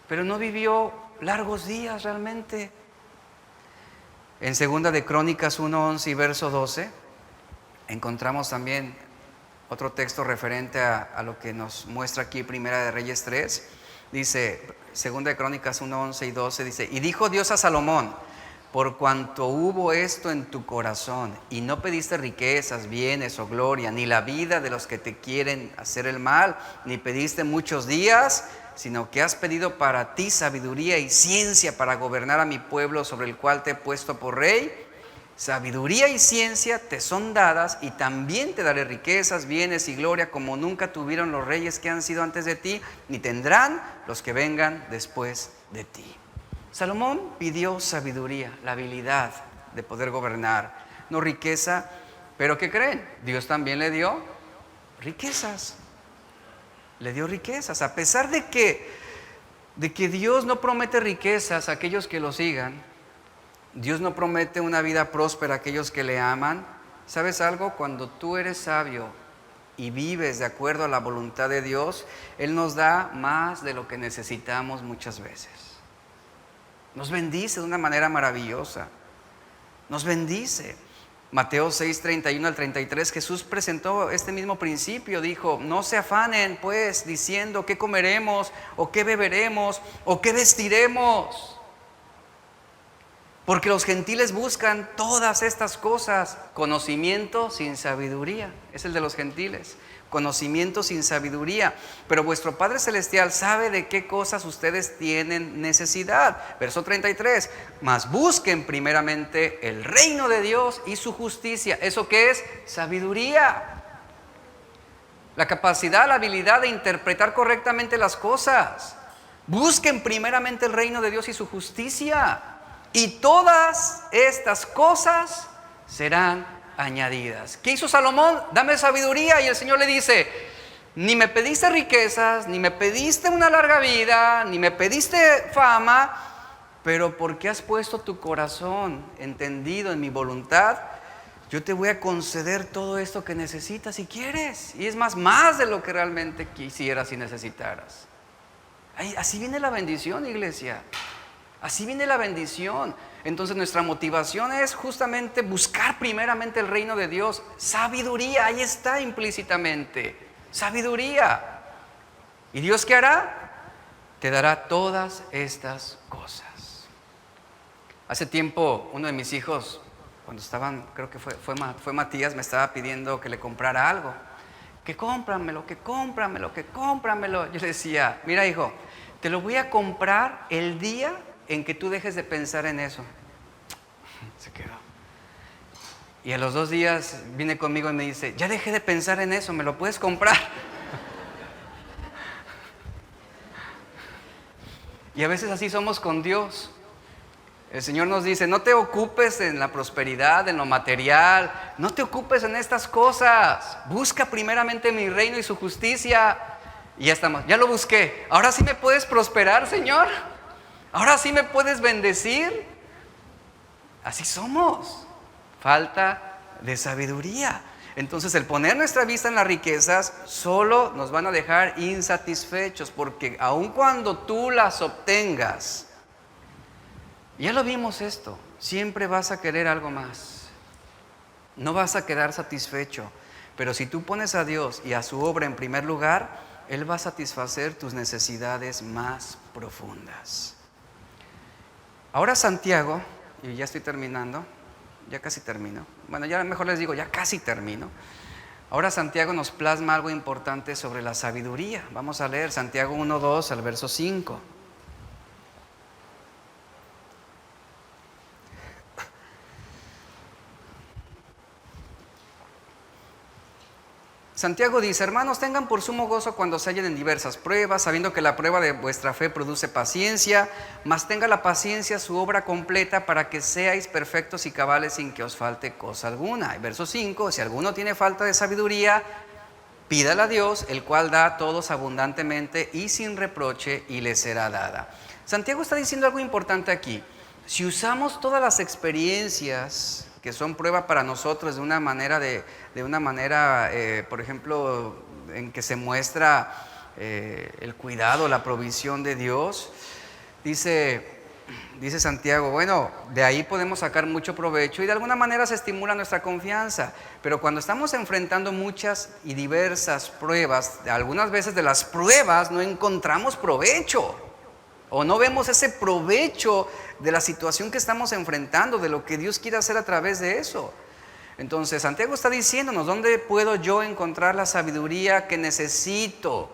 Pero no vivió largos días realmente. En segunda de Crónicas 1:11 y verso 12 encontramos también otro texto referente a lo que nos muestra aquí Primera de Reyes 3. Dice, segunda de Crónicas 1:11 y 12, dice, y dijo Dios a Salomón, por cuanto hubo esto en tu corazón, y no pediste riquezas, bienes o gloria, ni la vida de los que te quieren hacer el mal, ni pediste muchos días, sino que has pedido para ti sabiduría y ciencia para gobernar a mi pueblo sobre el cual te he puesto por rey. Sabiduría y ciencia te son dadas y también te daré riquezas, bienes y gloria como nunca tuvieron los reyes que han sido antes de ti, ni tendrán los que vengan después de ti. Salomón pidió sabiduría, la habilidad de poder gobernar, no riqueza, pero ¿qué creen? Dios también le dio riquezas. Le dio riquezas, a pesar de que Dios no promete riquezas a aquellos que lo sigan. Dios no promete una vida próspera a aquellos que le aman. ¿Sabes algo? Cuando tú eres sabio y vives de acuerdo a la voluntad de Dios, Él nos da más de lo que necesitamos muchas veces. Nos bendice de una manera maravillosa. Nos bendice. Mateo 6, 31 al 33, Jesús presentó este mismo principio. Dijo, no se afanen pues diciendo qué comeremos o qué beberemos o qué vestiremos. Porque los gentiles buscan todas estas cosas. Conocimiento sin sabiduría. Es el de los gentiles. Conocimiento sin sabiduría. Pero vuestro Padre Celestial sabe de qué cosas ustedes tienen necesidad. Verso 33. Mas busquen primeramente el reino de Dios y su justicia. ¿Eso qué es? Sabiduría. La capacidad, la habilidad de interpretar correctamente las cosas. Busquen primeramente el reino de Dios y su justicia. Y todas estas cosas serán añadidas. ¿Qué hizo Salomón? Dame sabiduría. Y el Señor le dice, ni me pediste riquezas, ni me pediste una larga vida, ni me pediste fama, pero porque has puesto tu corazón entendido en mi voluntad, yo te voy a conceder todo esto que necesitas si quieres. Y es más de lo que realmente quisieras y necesitaras. Así viene la bendición, iglesia. Así viene la bendición. Entonces nuestra motivación es justamente buscar primeramente el reino de Dios. Sabiduría, ahí está implícitamente. Sabiduría. ¿Y Dios qué hará? Te dará todas estas cosas. Hace tiempo uno de mis hijos, cuando estaban, creo que fue Matías, me estaba pidiendo que le comprara algo. Que cómpramelo. Yo le decía, mira hijo, te lo voy a comprar el día en que tú dejes de pensar en eso. Se quedó. Y a los 2 días viene conmigo y me dice, ya dejé de pensar en eso, ¿me lo puedes comprar? Y a veces así somos con Dios. El Señor nos dice, no te ocupes en la prosperidad, en lo material, no te ocupes en estas cosas. Busca primeramente mi reino y su justicia. Y ya estamos, ya lo busqué. Ahora sí me puedes prosperar, Señor. Ahora sí me puedes bendecir. Así somos. Falta de sabiduría. Entonces el poner nuestra vista en las riquezas solo nos van a dejar insatisfechos, porque aun cuando tú las obtengas, ya lo vimos esto, siempre vas a querer algo más. No vas a quedar satisfecho. Pero si tú pones a Dios y a su obra en primer lugar, Él va a satisfacer tus necesidades más profundas. Ahora Santiago, y ya estoy terminando, ya casi termino. Bueno, ya mejor les digo, ya casi termino. Ahora Santiago nos plasma algo importante sobre la sabiduría. Vamos a leer Santiago 1:2 al verso 5. Santiago dice, hermanos, tengan por sumo gozo cuando se hallen en diversas pruebas, sabiendo que la prueba de vuestra fe produce paciencia, mas tenga la paciencia su obra completa para que seáis perfectos y cabales sin que os falte cosa alguna. Y verso 5, si alguno tiene falta de sabiduría, pídala a Dios, el cual da a todos abundantemente y sin reproche, y le será dada. Santiago está diciendo algo importante aquí. Si usamos todas las experiencias que son prueba para nosotros de una manera, por ejemplo, en que se muestra el cuidado, la provisión de Dios, dice Santiago, bueno, de ahí podemos sacar mucho provecho y de alguna manera se estimula nuestra confianza. Pero cuando estamos enfrentando muchas y diversas pruebas, algunas veces de las pruebas no encontramos provecho. O no vemos ese provecho de la situación que estamos enfrentando, de lo que Dios quiere hacer a través de eso. Entonces Santiago está diciéndonos, ¿dónde puedo yo encontrar la sabiduría que necesito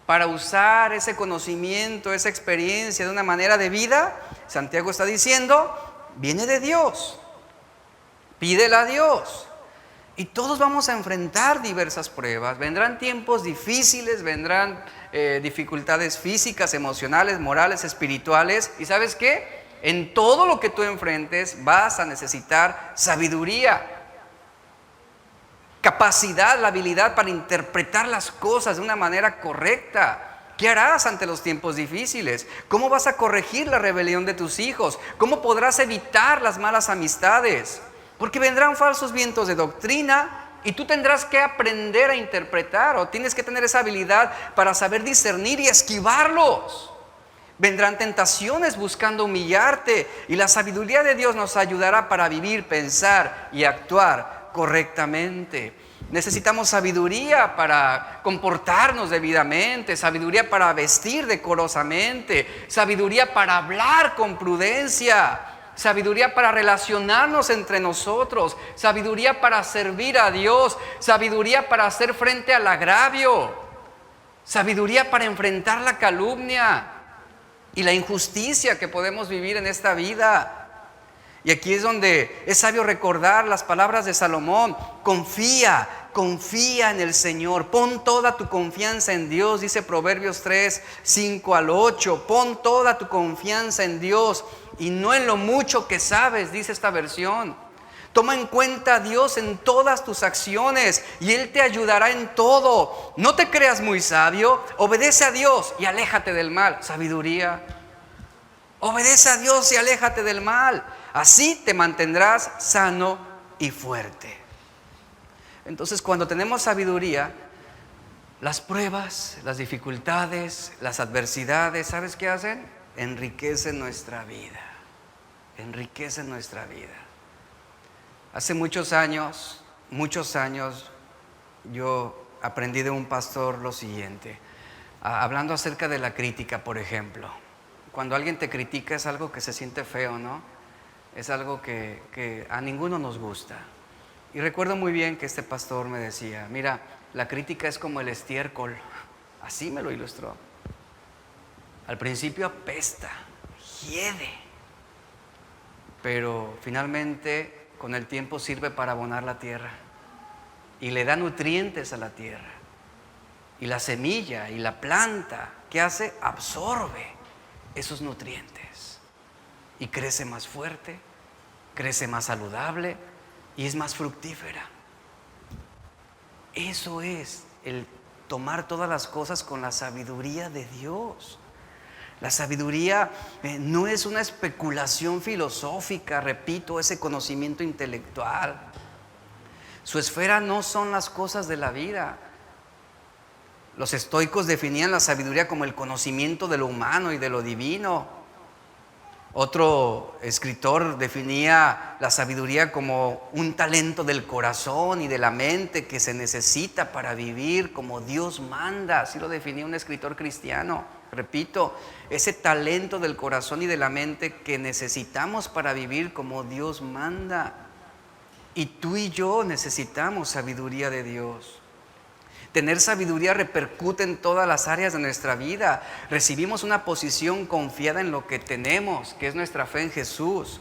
para usar ese conocimiento, esa experiencia de una manera de vida, Santiago está diciendo, viene de Dios. Pídela a Dios. Y todos vamos a enfrentar diversas pruebas. Vendrán tiempos difíciles, vendrán dificultades físicas, emocionales, morales, espirituales. ¿Y sabes qué? En todo lo que tú enfrentes vas a necesitar sabiduría, capacidad, la habilidad para interpretar las cosas de una manera correcta. ¿Qué harás ante los tiempos difíciles? ¿Cómo vas a corregir la rebelión de tus hijos? ¿Cómo podrás evitar las malas amistades? Porque vendrán falsos vientos de doctrina y tú tendrás que aprender a interpretar, o tienes que tener esa habilidad para saber discernir y esquivarlos. Vendrán tentaciones buscando humillarte y la sabiduría de Dios nos ayudará para vivir, pensar y actuar correctamente. Necesitamos sabiduría para comportarnos debidamente, sabiduría para vestir decorosamente, sabiduría para hablar con prudencia, sabiduría para relacionarnos entre nosotros, sabiduría para servir a Dios, sabiduría para hacer frente al agravio, sabiduría para enfrentar la calumnia y la injusticia que podemos vivir en esta vida. Y aquí es donde es sabio recordar las palabras de Salomón: confía en el Señor, pon toda tu confianza en Dios, dice Proverbios 3, 5 al 8, pon toda tu confianza en Dios y no en lo mucho que sabes, dice esta versión. Toma en cuenta a Dios en todas tus acciones y Él te ayudará en todo. No te creas muy sabio, obedece a Dios y aléjate del mal. Sabiduría. Obedece a Dios y aléjate del mal. Así te mantendrás sano y fuerte. Entonces, cuando tenemos sabiduría, las pruebas, las dificultades, las adversidades, ¿sabes qué hacen? Enriquecen nuestra vida. Enriquecen nuestra vida. Hace muchos años, yo aprendí de un pastor lo siguiente, hablando acerca de la crítica, por ejemplo. Cuando alguien te critica es algo que se siente feo, ¿no? Es algo que a ninguno nos gusta. Y recuerdo muy bien que este pastor me decía: mira, la crítica es como el estiércol. Así me lo ilustró. Al principio apesta, hiede, pero finalmente con el tiempo sirve para abonar la tierra y le da nutrientes a la tierra. Y la semilla y la planta, ¿qué hace? Absorbe esos nutrientes y crece más fuerte, crece más saludable y es más fructífera. Eso es el tomar todas las cosas con la sabiduría de Dios. La sabiduría no es una especulación filosófica, repito, ese conocimiento intelectual. Su esfera no son las cosas de la vida. Los estoicos definían la sabiduría como el conocimiento de lo humano y de lo divino. Otro escritor definía la sabiduría como un talento del corazón y de la mente que se necesita para vivir como Dios manda. Así lo definía un escritor cristiano. Repito, ese talento del corazón y de la mente que necesitamos para vivir como Dios manda. Y tú y yo necesitamos sabiduría de Dios. Tener sabiduría repercute en todas las áreas de nuestra vida. Recibimos una posición confiada en lo que tenemos, que es nuestra fe en Jesús.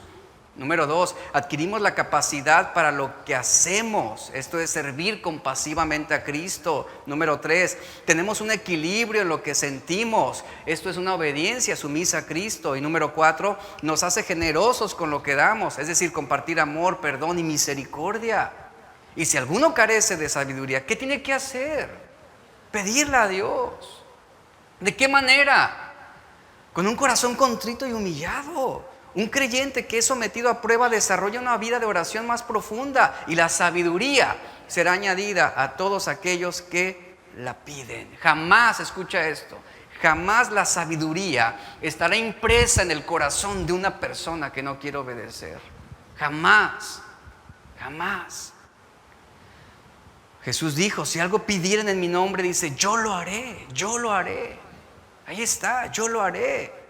Número 2, adquirimos la capacidad para lo que hacemos. Esto es servir compasivamente a Cristo. Número 3, tenemos un equilibrio en lo que sentimos. Esto es una obediencia sumisa a Cristo. Y número 4, nos hace generosos con lo que damos. Es decir, compartir amor, perdón y misericordia. Y si alguno carece de sabiduría, ¿qué tiene que hacer? Pedirla a Dios. ¿De qué manera? Con un corazón contrito y humillado. Un creyente que es sometido a prueba desarrolla una vida de oración más profunda y la sabiduría será añadida a todos aquellos que la piden. Jamás, escucha esto, jamás la sabiduría estará impresa en el corazón de una persona que no quiere obedecer. Jamás, jamás. Jesús dijo: si algo pidieran en mi nombre, dice, yo lo haré, yo lo haré. Ahí está, yo lo haré.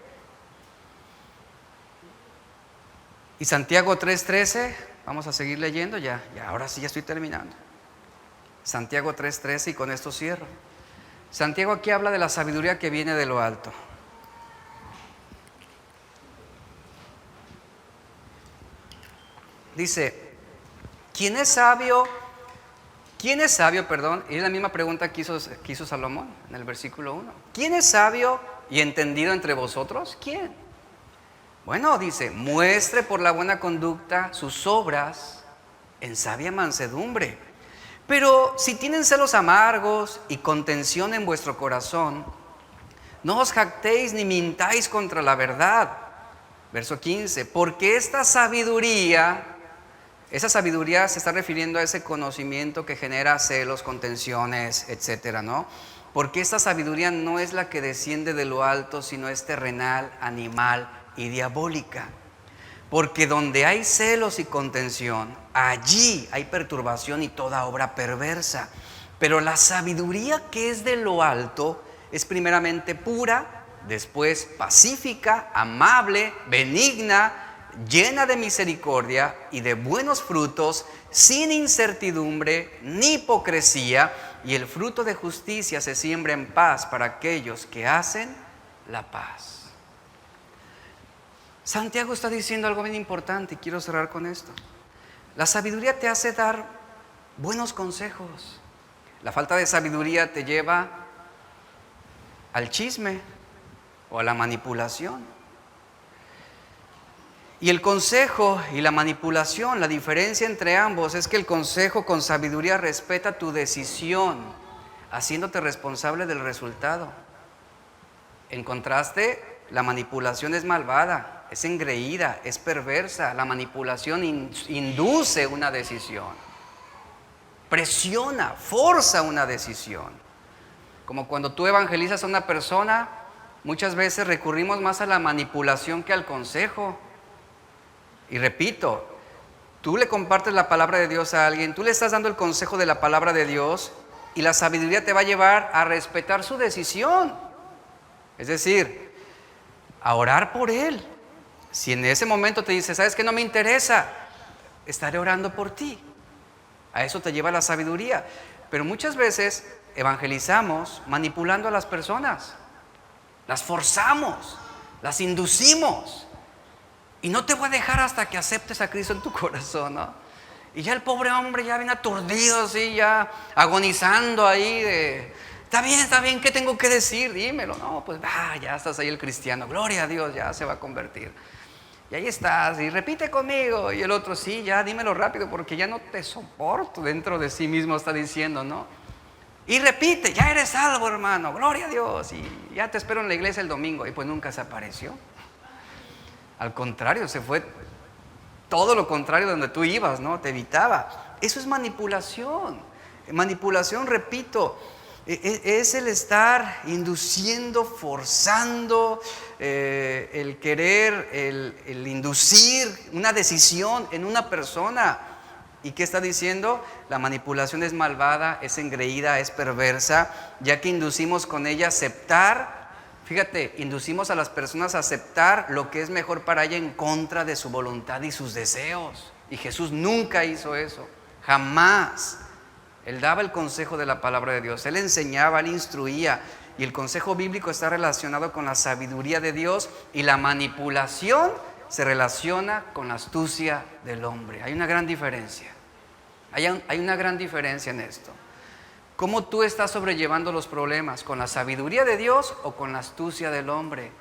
Y Santiago 3:13, vamos a seguir leyendo ahora sí ya estoy terminando. Santiago 3:13, y con esto cierro. Santiago aquí habla de la sabiduría que viene de lo alto. Dice, ¿quién es sabio? ¿Quién es sabio, perdón? Y es la misma pregunta que hizo Salomón en el versículo 1. ¿Quién es sabio y entendido entre vosotros? ¿Quién? Bueno, dice, muestre por la buena conducta sus obras en sabia mansedumbre. Pero si tienen celos amargos y contención en vuestro corazón, no os jactéis ni mintáis contra la verdad. Verso 15, porque esa sabiduría se está refiriendo a ese conocimiento que genera celos, contenciones, etcétera, ¿no? Porque esta sabiduría no es la que desciende de lo alto, sino es terrenal, animal y diabólica. Porque donde hay celos y contención, allí hay perturbación y toda obra perversa. Pero la sabiduría que es de lo alto es primeramente pura, después pacífica, amable, benigna, llena de misericordia y de buenos frutos, sin incertidumbre ni hipocresía, y el fruto de justicia se siembra en paz para aquellos que hacen la paz. Santiago está diciendo algo bien importante y quiero cerrar con esto. La sabiduría te hace dar buenos consejos. La falta de sabiduría te lleva al chisme o a la manipulación. Y el consejo y la manipulación, la diferencia entre ambos es que el consejo con sabiduría respeta tu decisión, haciéndote responsable del resultado. En contraste, la manipulación es malvada, es engreída, es perversa. La manipulación induce una decisión, presiona, forza una decisión. Como cuando tú evangelizas a una persona, muchas veces recurrimos más a la manipulación que al consejo. Y repito, tú le compartes la palabra de Dios a alguien, tú le estás dando el consejo de la palabra de Dios y la sabiduría te va a llevar a respetar su decisión. Es decir, a orar por él. Si en ese momento te dice, ¿sabes qué? No me interesa, estaré orando por ti. A eso te lleva la sabiduría. Pero muchas veces evangelizamos manipulando a las personas. Las forzamos, las inducimos. Y no te voy a dejar hasta que aceptes a Cristo en tu corazón, ¿no? Y ya el pobre hombre ya viene aturdido, así, ya agonizando ahí de... Está bien, ¿qué tengo que decir? Dímelo. No, pues ya estás ahí el cristiano. Gloria a Dios, ya se va a convertir. Y ahí estás, y repite conmigo. Y el otro, sí, ya dímelo rápido porque ya no te soporto. Dentro de sí mismo está diciendo, ¿no? Y repite, ya eres salvo, hermano. Gloria a Dios. Y ya te espero en la iglesia el domingo. Y pues nunca se apareció. Al contrario, se fue todo lo contrario de donde tú ibas, ¿no? Te evitaba. Eso es manipulación. Manipulación, repito, es el estar induciendo, forzando, el querer, el inducir una decisión en una persona. ¿Y qué está diciendo? La manipulación es malvada, es engreída, es perversa, ya que inducimos con ella a aceptar. Fíjate, inducimos a las personas a aceptar lo que es mejor para ella en contra de su voluntad y sus deseos. Y Jesús nunca hizo eso, jamás. Él daba el consejo de la palabra de Dios, Él enseñaba, Él instruía. Y el consejo bíblico está relacionado con la sabiduría de Dios, y la manipulación se relaciona con la astucia del hombre. Hay una gran diferencia. Hay una gran diferencia en esto. ¿Cómo tú estás sobrellevando los problemas? ¿Con la sabiduría de Dios o con la astucia del hombre?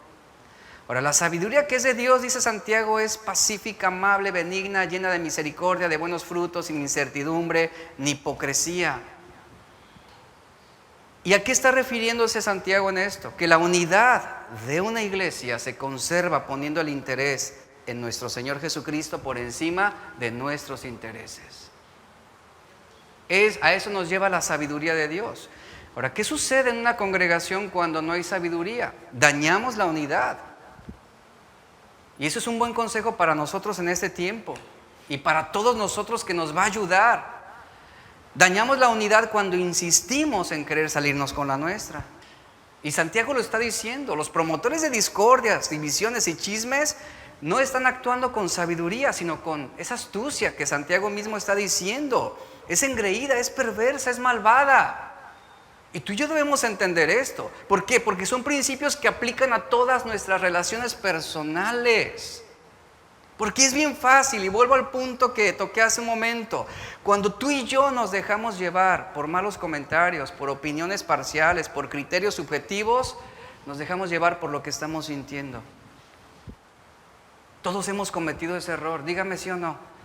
Ahora, la sabiduría que es de Dios, dice Santiago, es pacífica, amable, benigna, llena de misericordia, de buenos frutos, sin incertidumbre ni hipocresía. ¿Y a qué está refiriéndose Santiago en esto? Que la unidad de una iglesia se conserva poniendo el interés en nuestro Señor Jesucristo por encima de nuestros intereses. A eso nos lleva la sabiduría de Dios. Ahora, ¿qué sucede en una congregación cuando no hay sabiduría? Dañamos la unidad. Y eso es un buen consejo para nosotros en este tiempo y para todos nosotros, que nos va a ayudar. Dañamos la unidad cuando insistimos en querer salirnos con la nuestra. Y Santiago lo está diciendo, los promotores de discordias, divisiones y chismes no están actuando con sabiduría, sino con esa astucia que Santiago mismo está diciendo. Es engreída, es perversa, es malvada. Y tú y yo debemos entender esto. ¿Por qué? Porque son principios que aplican a todas nuestras relaciones personales. Porque es bien fácil, y vuelvo al punto que toqué hace un momento. Cuando tú y yo nos dejamos llevar por malos comentarios, por opiniones parciales, por criterios subjetivos, nos dejamos llevar por lo que estamos sintiendo. Todos hemos cometido ese error, dígame sí o no.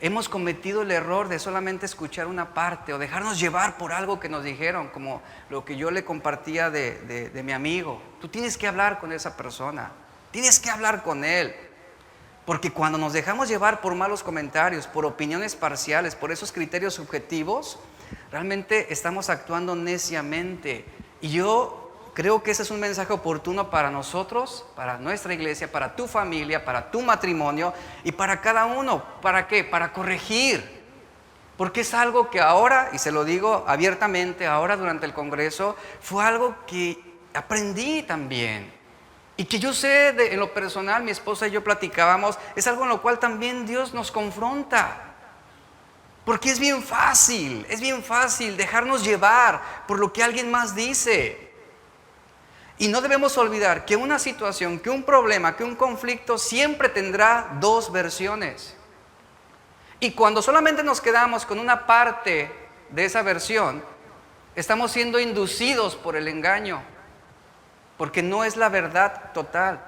Hemos cometido el error de solamente escuchar una parte o dejarnos llevar por algo que nos dijeron, como lo que yo le compartía de mi amigo. Tú tienes que hablar con esa persona, tienes que hablar con él. Porque cuando nos dejamos llevar por malos comentarios, por opiniones parciales, por esos criterios subjetivos, realmente estamos actuando neciamente. Y yo creo que ese es un mensaje oportuno para nosotros, para nuestra iglesia, para tu familia, para tu matrimonio y para cada uno. ¿Para qué? Para corregir. Porque es algo que ahora, y se lo digo abiertamente, ahora durante el Congreso, fue algo que aprendí también. Y que yo sé, en lo personal, mi esposa y yo platicábamos, es algo en lo cual también Dios nos confronta. Porque es bien fácil dejarnos llevar por lo que alguien más dice. Y no debemos olvidar que una situación, que un problema, que un conflicto siempre tendrá dos versiones. Y cuando solamente nos quedamos con una parte de esa versión, estamos siendo inducidos por el engaño. Porque no es la verdad total.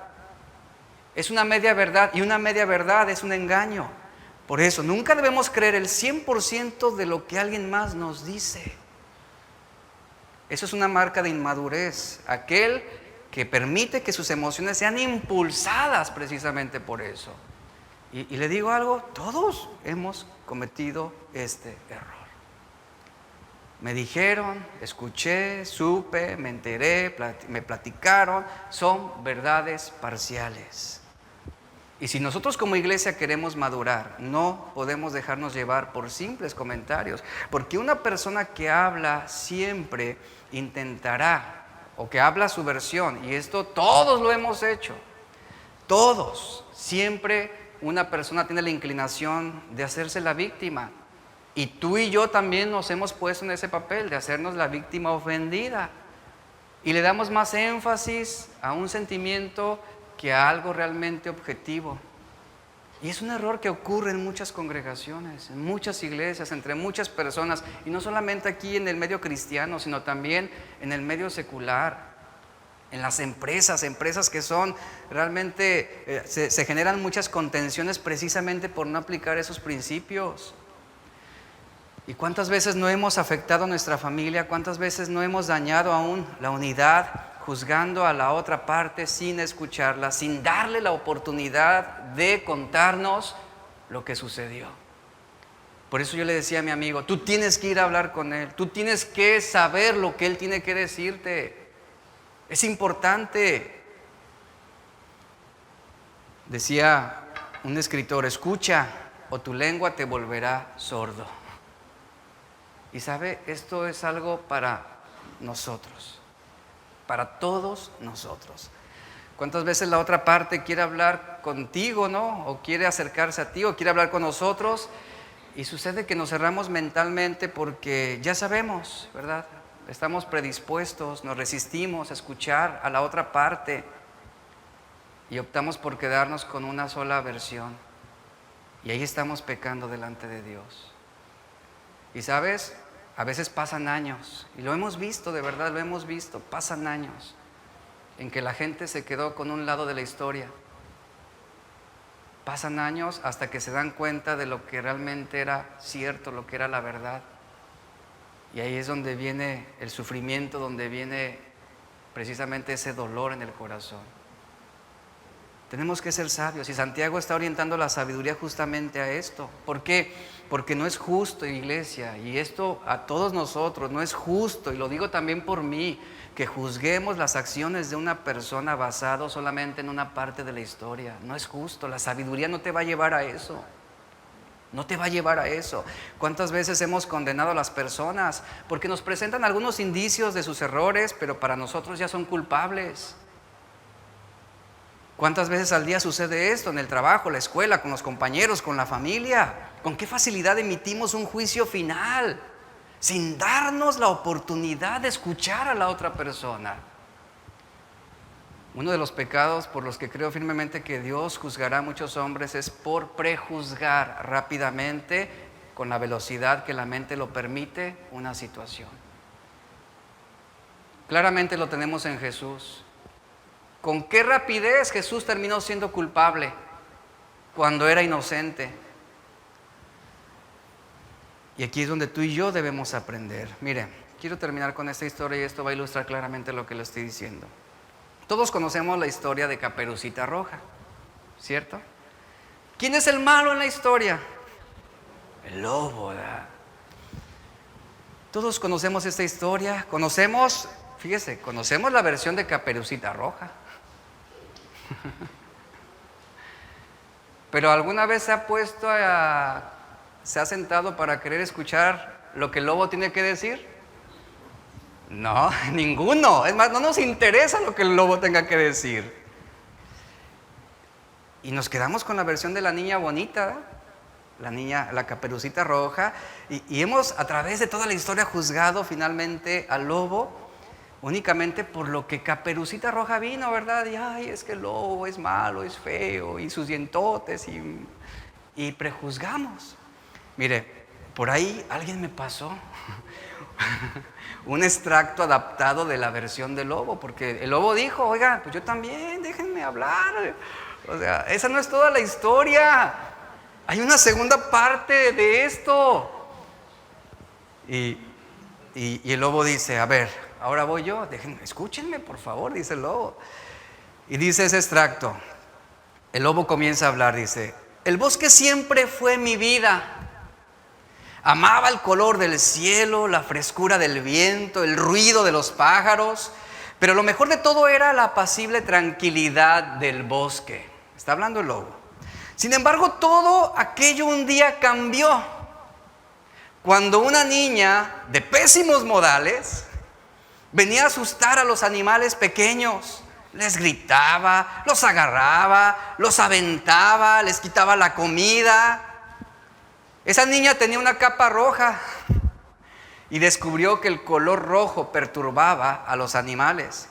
Es una media verdad, y una media verdad es un engaño. Por eso, nunca debemos creer el 100% de lo que alguien más nos dice. Eso es una marca de inmadurez. Aquel que permite que sus emociones sean impulsadas precisamente por eso. Y le digo algo, todos hemos cometido este error. Me dijeron, escuché, supe, me enteré, me platicaron, son verdades parciales. Y si nosotros como iglesia queremos madurar, no podemos dejarnos llevar por simples comentarios, porque una persona que habla siempre intentará, o que habla su versión, y esto todos lo hemos hecho, todos, siempre una persona tiene la inclinación de hacerse la víctima. Y tú y yo también nos hemos puesto en ese papel de hacernos la víctima ofendida. Y le damos más énfasis a un sentimiento que a algo realmente objetivo. Y es un error que ocurre en muchas congregaciones, en muchas iglesias, entre muchas personas. Y no solamente aquí en el medio cristiano, sino también en el medio secular. En las empresas que son realmente, se generan muchas contenciones precisamente por no aplicar esos principios. ¿Y cuántas veces no hemos afectado a nuestra familia? ¿Cuántas veces no hemos dañado aún la unidad, juzgando a la otra parte sin escucharla, sin darle la oportunidad de contarnos lo que sucedió? Por eso yo le decía a mi amigo, tú tienes que ir a hablar con él, tú tienes que saber lo que él tiene que decirte. Es importante. Decía un escritor, escucha o tu lengua te volverá sordo. Y sabe, esto es algo para nosotros, para todos nosotros. ¿Cuántas veces la otra parte quiere hablar contigo, no? O quiere acercarse a ti, o quiere hablar con nosotros. Y sucede que nos cerramos mentalmente porque ya sabemos, ¿verdad? Estamos predispuestos, nos resistimos a escuchar a la otra parte. Y optamos por quedarnos con una sola versión. Y ahí estamos pecando delante de Dios. Y sabes, a veces pasan años, y lo hemos visto, de verdad lo hemos visto, pasan años en que la gente se quedó con un lado de la historia. Pasan años hasta que se dan cuenta de lo que realmente era cierto, lo que era la verdad. Y ahí es donde viene el sufrimiento, donde viene precisamente ese dolor en el corazón. Tenemos que ser sabios, y Santiago está orientando la sabiduría justamente a esto. ¿Por qué? Porque no es justo, iglesia, y esto a todos nosotros, no es justo, y lo digo también por mí, que juzguemos las acciones de una persona basado solamente en una parte de la historia. No es justo, la sabiduría no te va a llevar a eso. No te va a llevar a eso. ¿Cuántas veces hemos condenado a las personas porque nos presentan algunos indicios de sus errores, pero para nosotros ya son culpables? ¿Cuántas veces al día sucede esto en el trabajo, la escuela, con los compañeros, con la familia? ¿Con qué facilidad emitimos un juicio final? sin darnos la oportunidad de escuchar a la otra persona. Uno de los pecados por los que creo firmemente que Dios juzgará a muchos hombres es por prejuzgar rápidamente, con la velocidad que la mente lo permite, una situación. Claramente lo tenemos en Jesús. ¿Con qué rapidez Jesús terminó siendo culpable cuando era inocente? Y aquí es donde tú y yo debemos aprender. Mire, quiero terminar con esta historia y esto va a ilustrar claramente lo que le estoy diciendo. Todos conocemos la historia de Caperucita Roja, ¿cierto? ¿Quién es el malo en la historia? El lobo, ¿verdad? Todos conocemos esta historia. Conocemos la versión de Caperucita Roja. Pero ¿alguna vez se ha sentado para querer escuchar lo que el lobo tiene que decir? No, ninguno. Es más, no nos interesa lo que el lobo tenga que decir. Y nos quedamos con la versión de la niña bonita, la Caperucita Roja, y hemos a través de toda la historia juzgado finalmente al lobo únicamente por lo que Caperucita Roja vino, ¿verdad? Y ay, es que el lobo es malo, es feo, y sus dientotes, y prejuzgamos. Mire, por ahí alguien me pasó un extracto adaptado de la versión del lobo, porque el lobo dijo, oiga, pues yo también, déjenme hablar. O sea, esa no es toda la historia. Hay una segunda parte de esto. Y el lobo dice, a ver, ahora voy yo, escúchenme por favor, dice el lobo. Y dice ese extracto, el lobo comienza a hablar, dice, el bosque siempre fue mi vida. Amaba el color del cielo, la frescura del viento, el ruido de los pájaros, pero lo mejor de todo era la apacible tranquilidad del bosque. Está hablando el lobo. Sin embargo, todo aquello un día cambió cuando una niña de pésimos modales venía a asustar a los animales pequeños. Les gritaba, los agarraba, los aventaba, les quitaba la comida. Esa niña tenía una capa roja y descubrió que el color rojo perturbaba a los animales.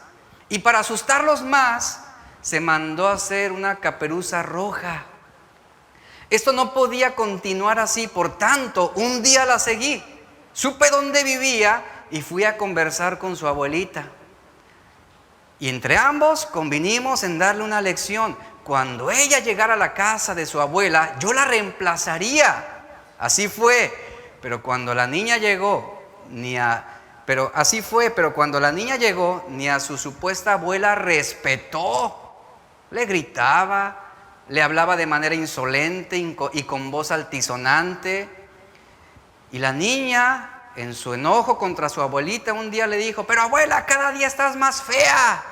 Y para asustarlos más, se mandó a hacer una caperuza roja. Esto no podía continuar así, por tanto, un día la seguí. Supe dónde vivía y fui a conversar con su abuelita. Y entre ambos convinimos en darle una lección. Cuando ella llegara a la casa de su abuela, yo la reemplazaría. Así fue, pero cuando la niña llegó, ni a su supuesta abuela respetó. Le gritaba, le hablaba de manera insolente y con voz altisonante. Y la niña, en su enojo contra su abuelita, un día le dijo, pero abuela, cada día estás más fea.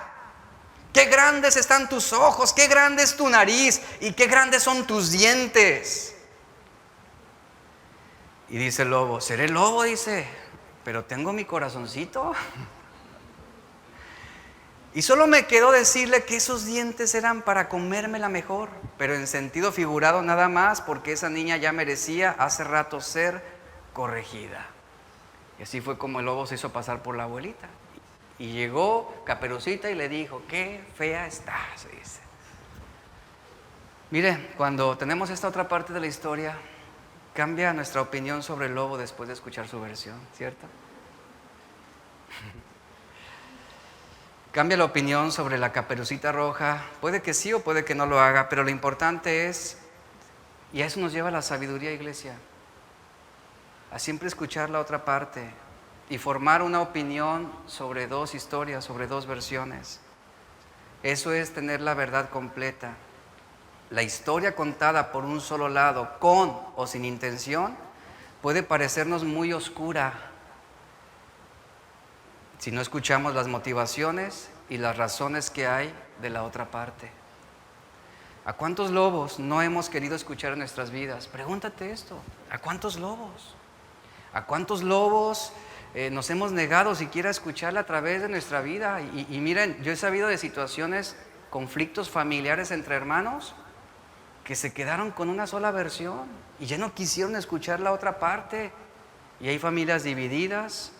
Qué grandes están tus ojos, qué grande es tu nariz y qué grandes son tus dientes. Y dice el lobo, seré lobo, dice, pero tengo mi corazoncito. Y solo me quedó decirle que esos dientes eran para comérmela mejor, pero en sentido figurado nada más, porque esa niña ya merecía hace rato ser corregida. Y así fue como el lobo se hizo pasar por la abuelita. Y llegó Caperucita y le dijo, qué fea estás, dice. Mire, cuando tenemos esta otra parte de la historia, cambia nuestra opinión sobre el lobo después de escuchar su versión, ¿cierto? Cambia la opinión sobre la Caperucita Roja. Puede que sí o puede que no lo haga, pero lo importante es, y a eso nos lleva la sabiduría, iglesia, a siempre escuchar la otra parte y formar una opinión sobre dos historias, sobre dos versiones. Eso es tener la verdad completa. La historia contada por un solo lado, con o sin intención, puede parecernos muy oscura si no escuchamos las motivaciones y las razones que hay de la otra parte. ¿A cuántos lobos no hemos querido escuchar en nuestras vidas? Pregúntate esto, ¿a cuántos lobos? ¿A cuántos lobos nos hemos negado siquiera a escucharla a través de nuestra vida? Y miren, yo he sabido de situaciones, conflictos familiares entre hermanos, que se quedaron con una sola versión y ya no quisieron escuchar la otra parte. Y hay familias divididas,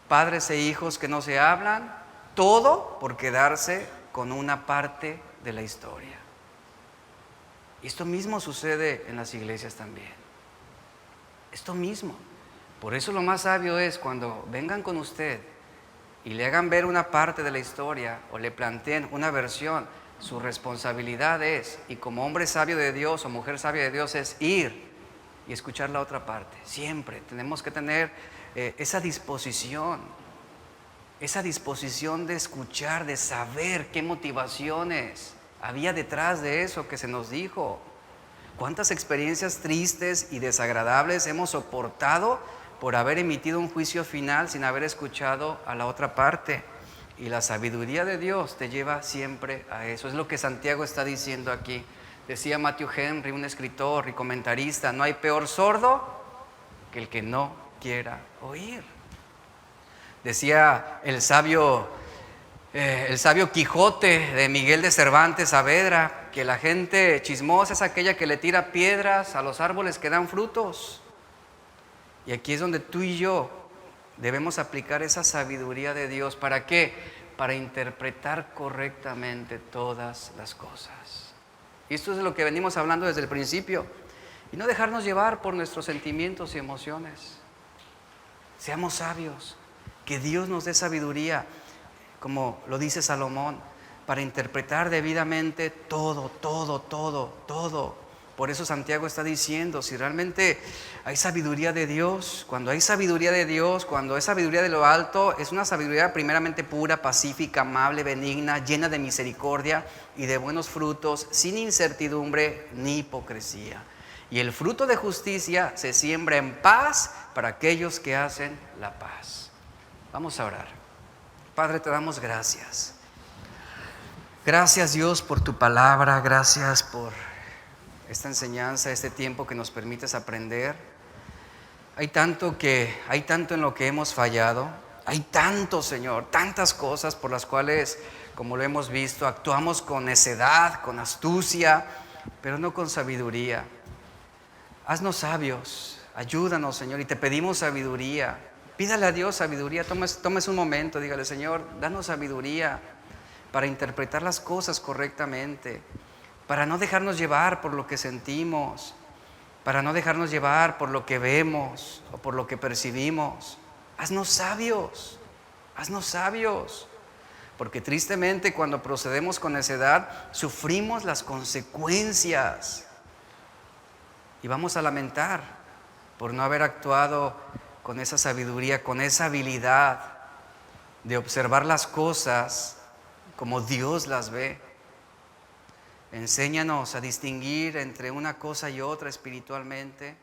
padres e hijos que no se hablan, todo por quedarse con una parte de la historia. Y esto mismo sucede en las iglesias también. Esto mismo. Por eso lo más sabio es cuando vengan con usted y le hagan ver una parte de la historia o le planteen una versión, su responsabilidad es, y como hombre sabio de Dios o mujer sabia de Dios, es ir y escuchar la otra parte. Siempre tenemos que tener esa disposición de escuchar, de saber qué motivaciones había detrás de eso que se nos dijo. ¿Cuántas experiencias tristes y desagradables hemos soportado por haber emitido un juicio final sin haber escuchado a la otra parte? Y la sabiduría de Dios te lleva siempre a eso. Es lo que Santiago está diciendo aquí. Decía Matthew Henry, un escritor y comentarista, no hay peor sordo que el que no quiera oír. Decía el sabio Quijote de Miguel de Cervantes Saavedra, que la gente chismosa es aquella que le tira piedras a los árboles que dan frutos. Y aquí es donde tú y yo debemos aplicar esa sabiduría de Dios. ¿Para qué? Para interpretar correctamente todas las cosas. Y esto es de lo que venimos hablando desde el principio. Y no dejarnos llevar por nuestros sentimientos y emociones. Seamos sabios. Que Dios nos dé sabiduría, como lo dice Salomón, para interpretar debidamente todo. Por eso Santiago está diciendo, si realmente hay sabiduría de Dios, cuando hay sabiduría de Dios, cuando es sabiduría de lo alto, es una sabiduría primeramente pura, pacífica, amable, benigna, llena de misericordia y de buenos frutos, sin incertidumbre ni hipocresía. Y el fruto de justicia se siembra en paz para aquellos que hacen la paz. Vamos a orar. Padre, te damos gracias. Gracias, Dios, por tu palabra. Gracias por esta enseñanza, este tiempo que nos permites aprender. Hay tanto en lo que hemos fallado. Hay tanto, Señor, tantas cosas por las cuales, como lo hemos visto, actuamos con necedad, con astucia, pero no con sabiduría. Haznos sabios. Ayúdanos, Señor, y te pedimos sabiduría. Pídale a Dios sabiduría, tomes un momento, dígale, Señor, danos sabiduría para interpretar las cosas correctamente, para no dejarnos llevar por lo que sentimos, para no dejarnos llevar por lo que vemos o por lo que percibimos. Haznos sabios, porque tristemente cuando procedemos con necedad, sufrimos las consecuencias y vamos a lamentar por no haber actuado con esa sabiduría, con esa habilidad de observar las cosas como Dios las ve. Enséñanos a distinguir entre una cosa y otra espiritualmente.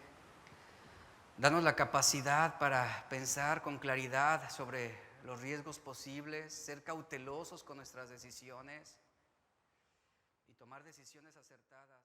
Danos la capacidad para pensar con claridad sobre los riesgos posibles, ser cautelosos con nuestras decisiones y tomar decisiones acertadas.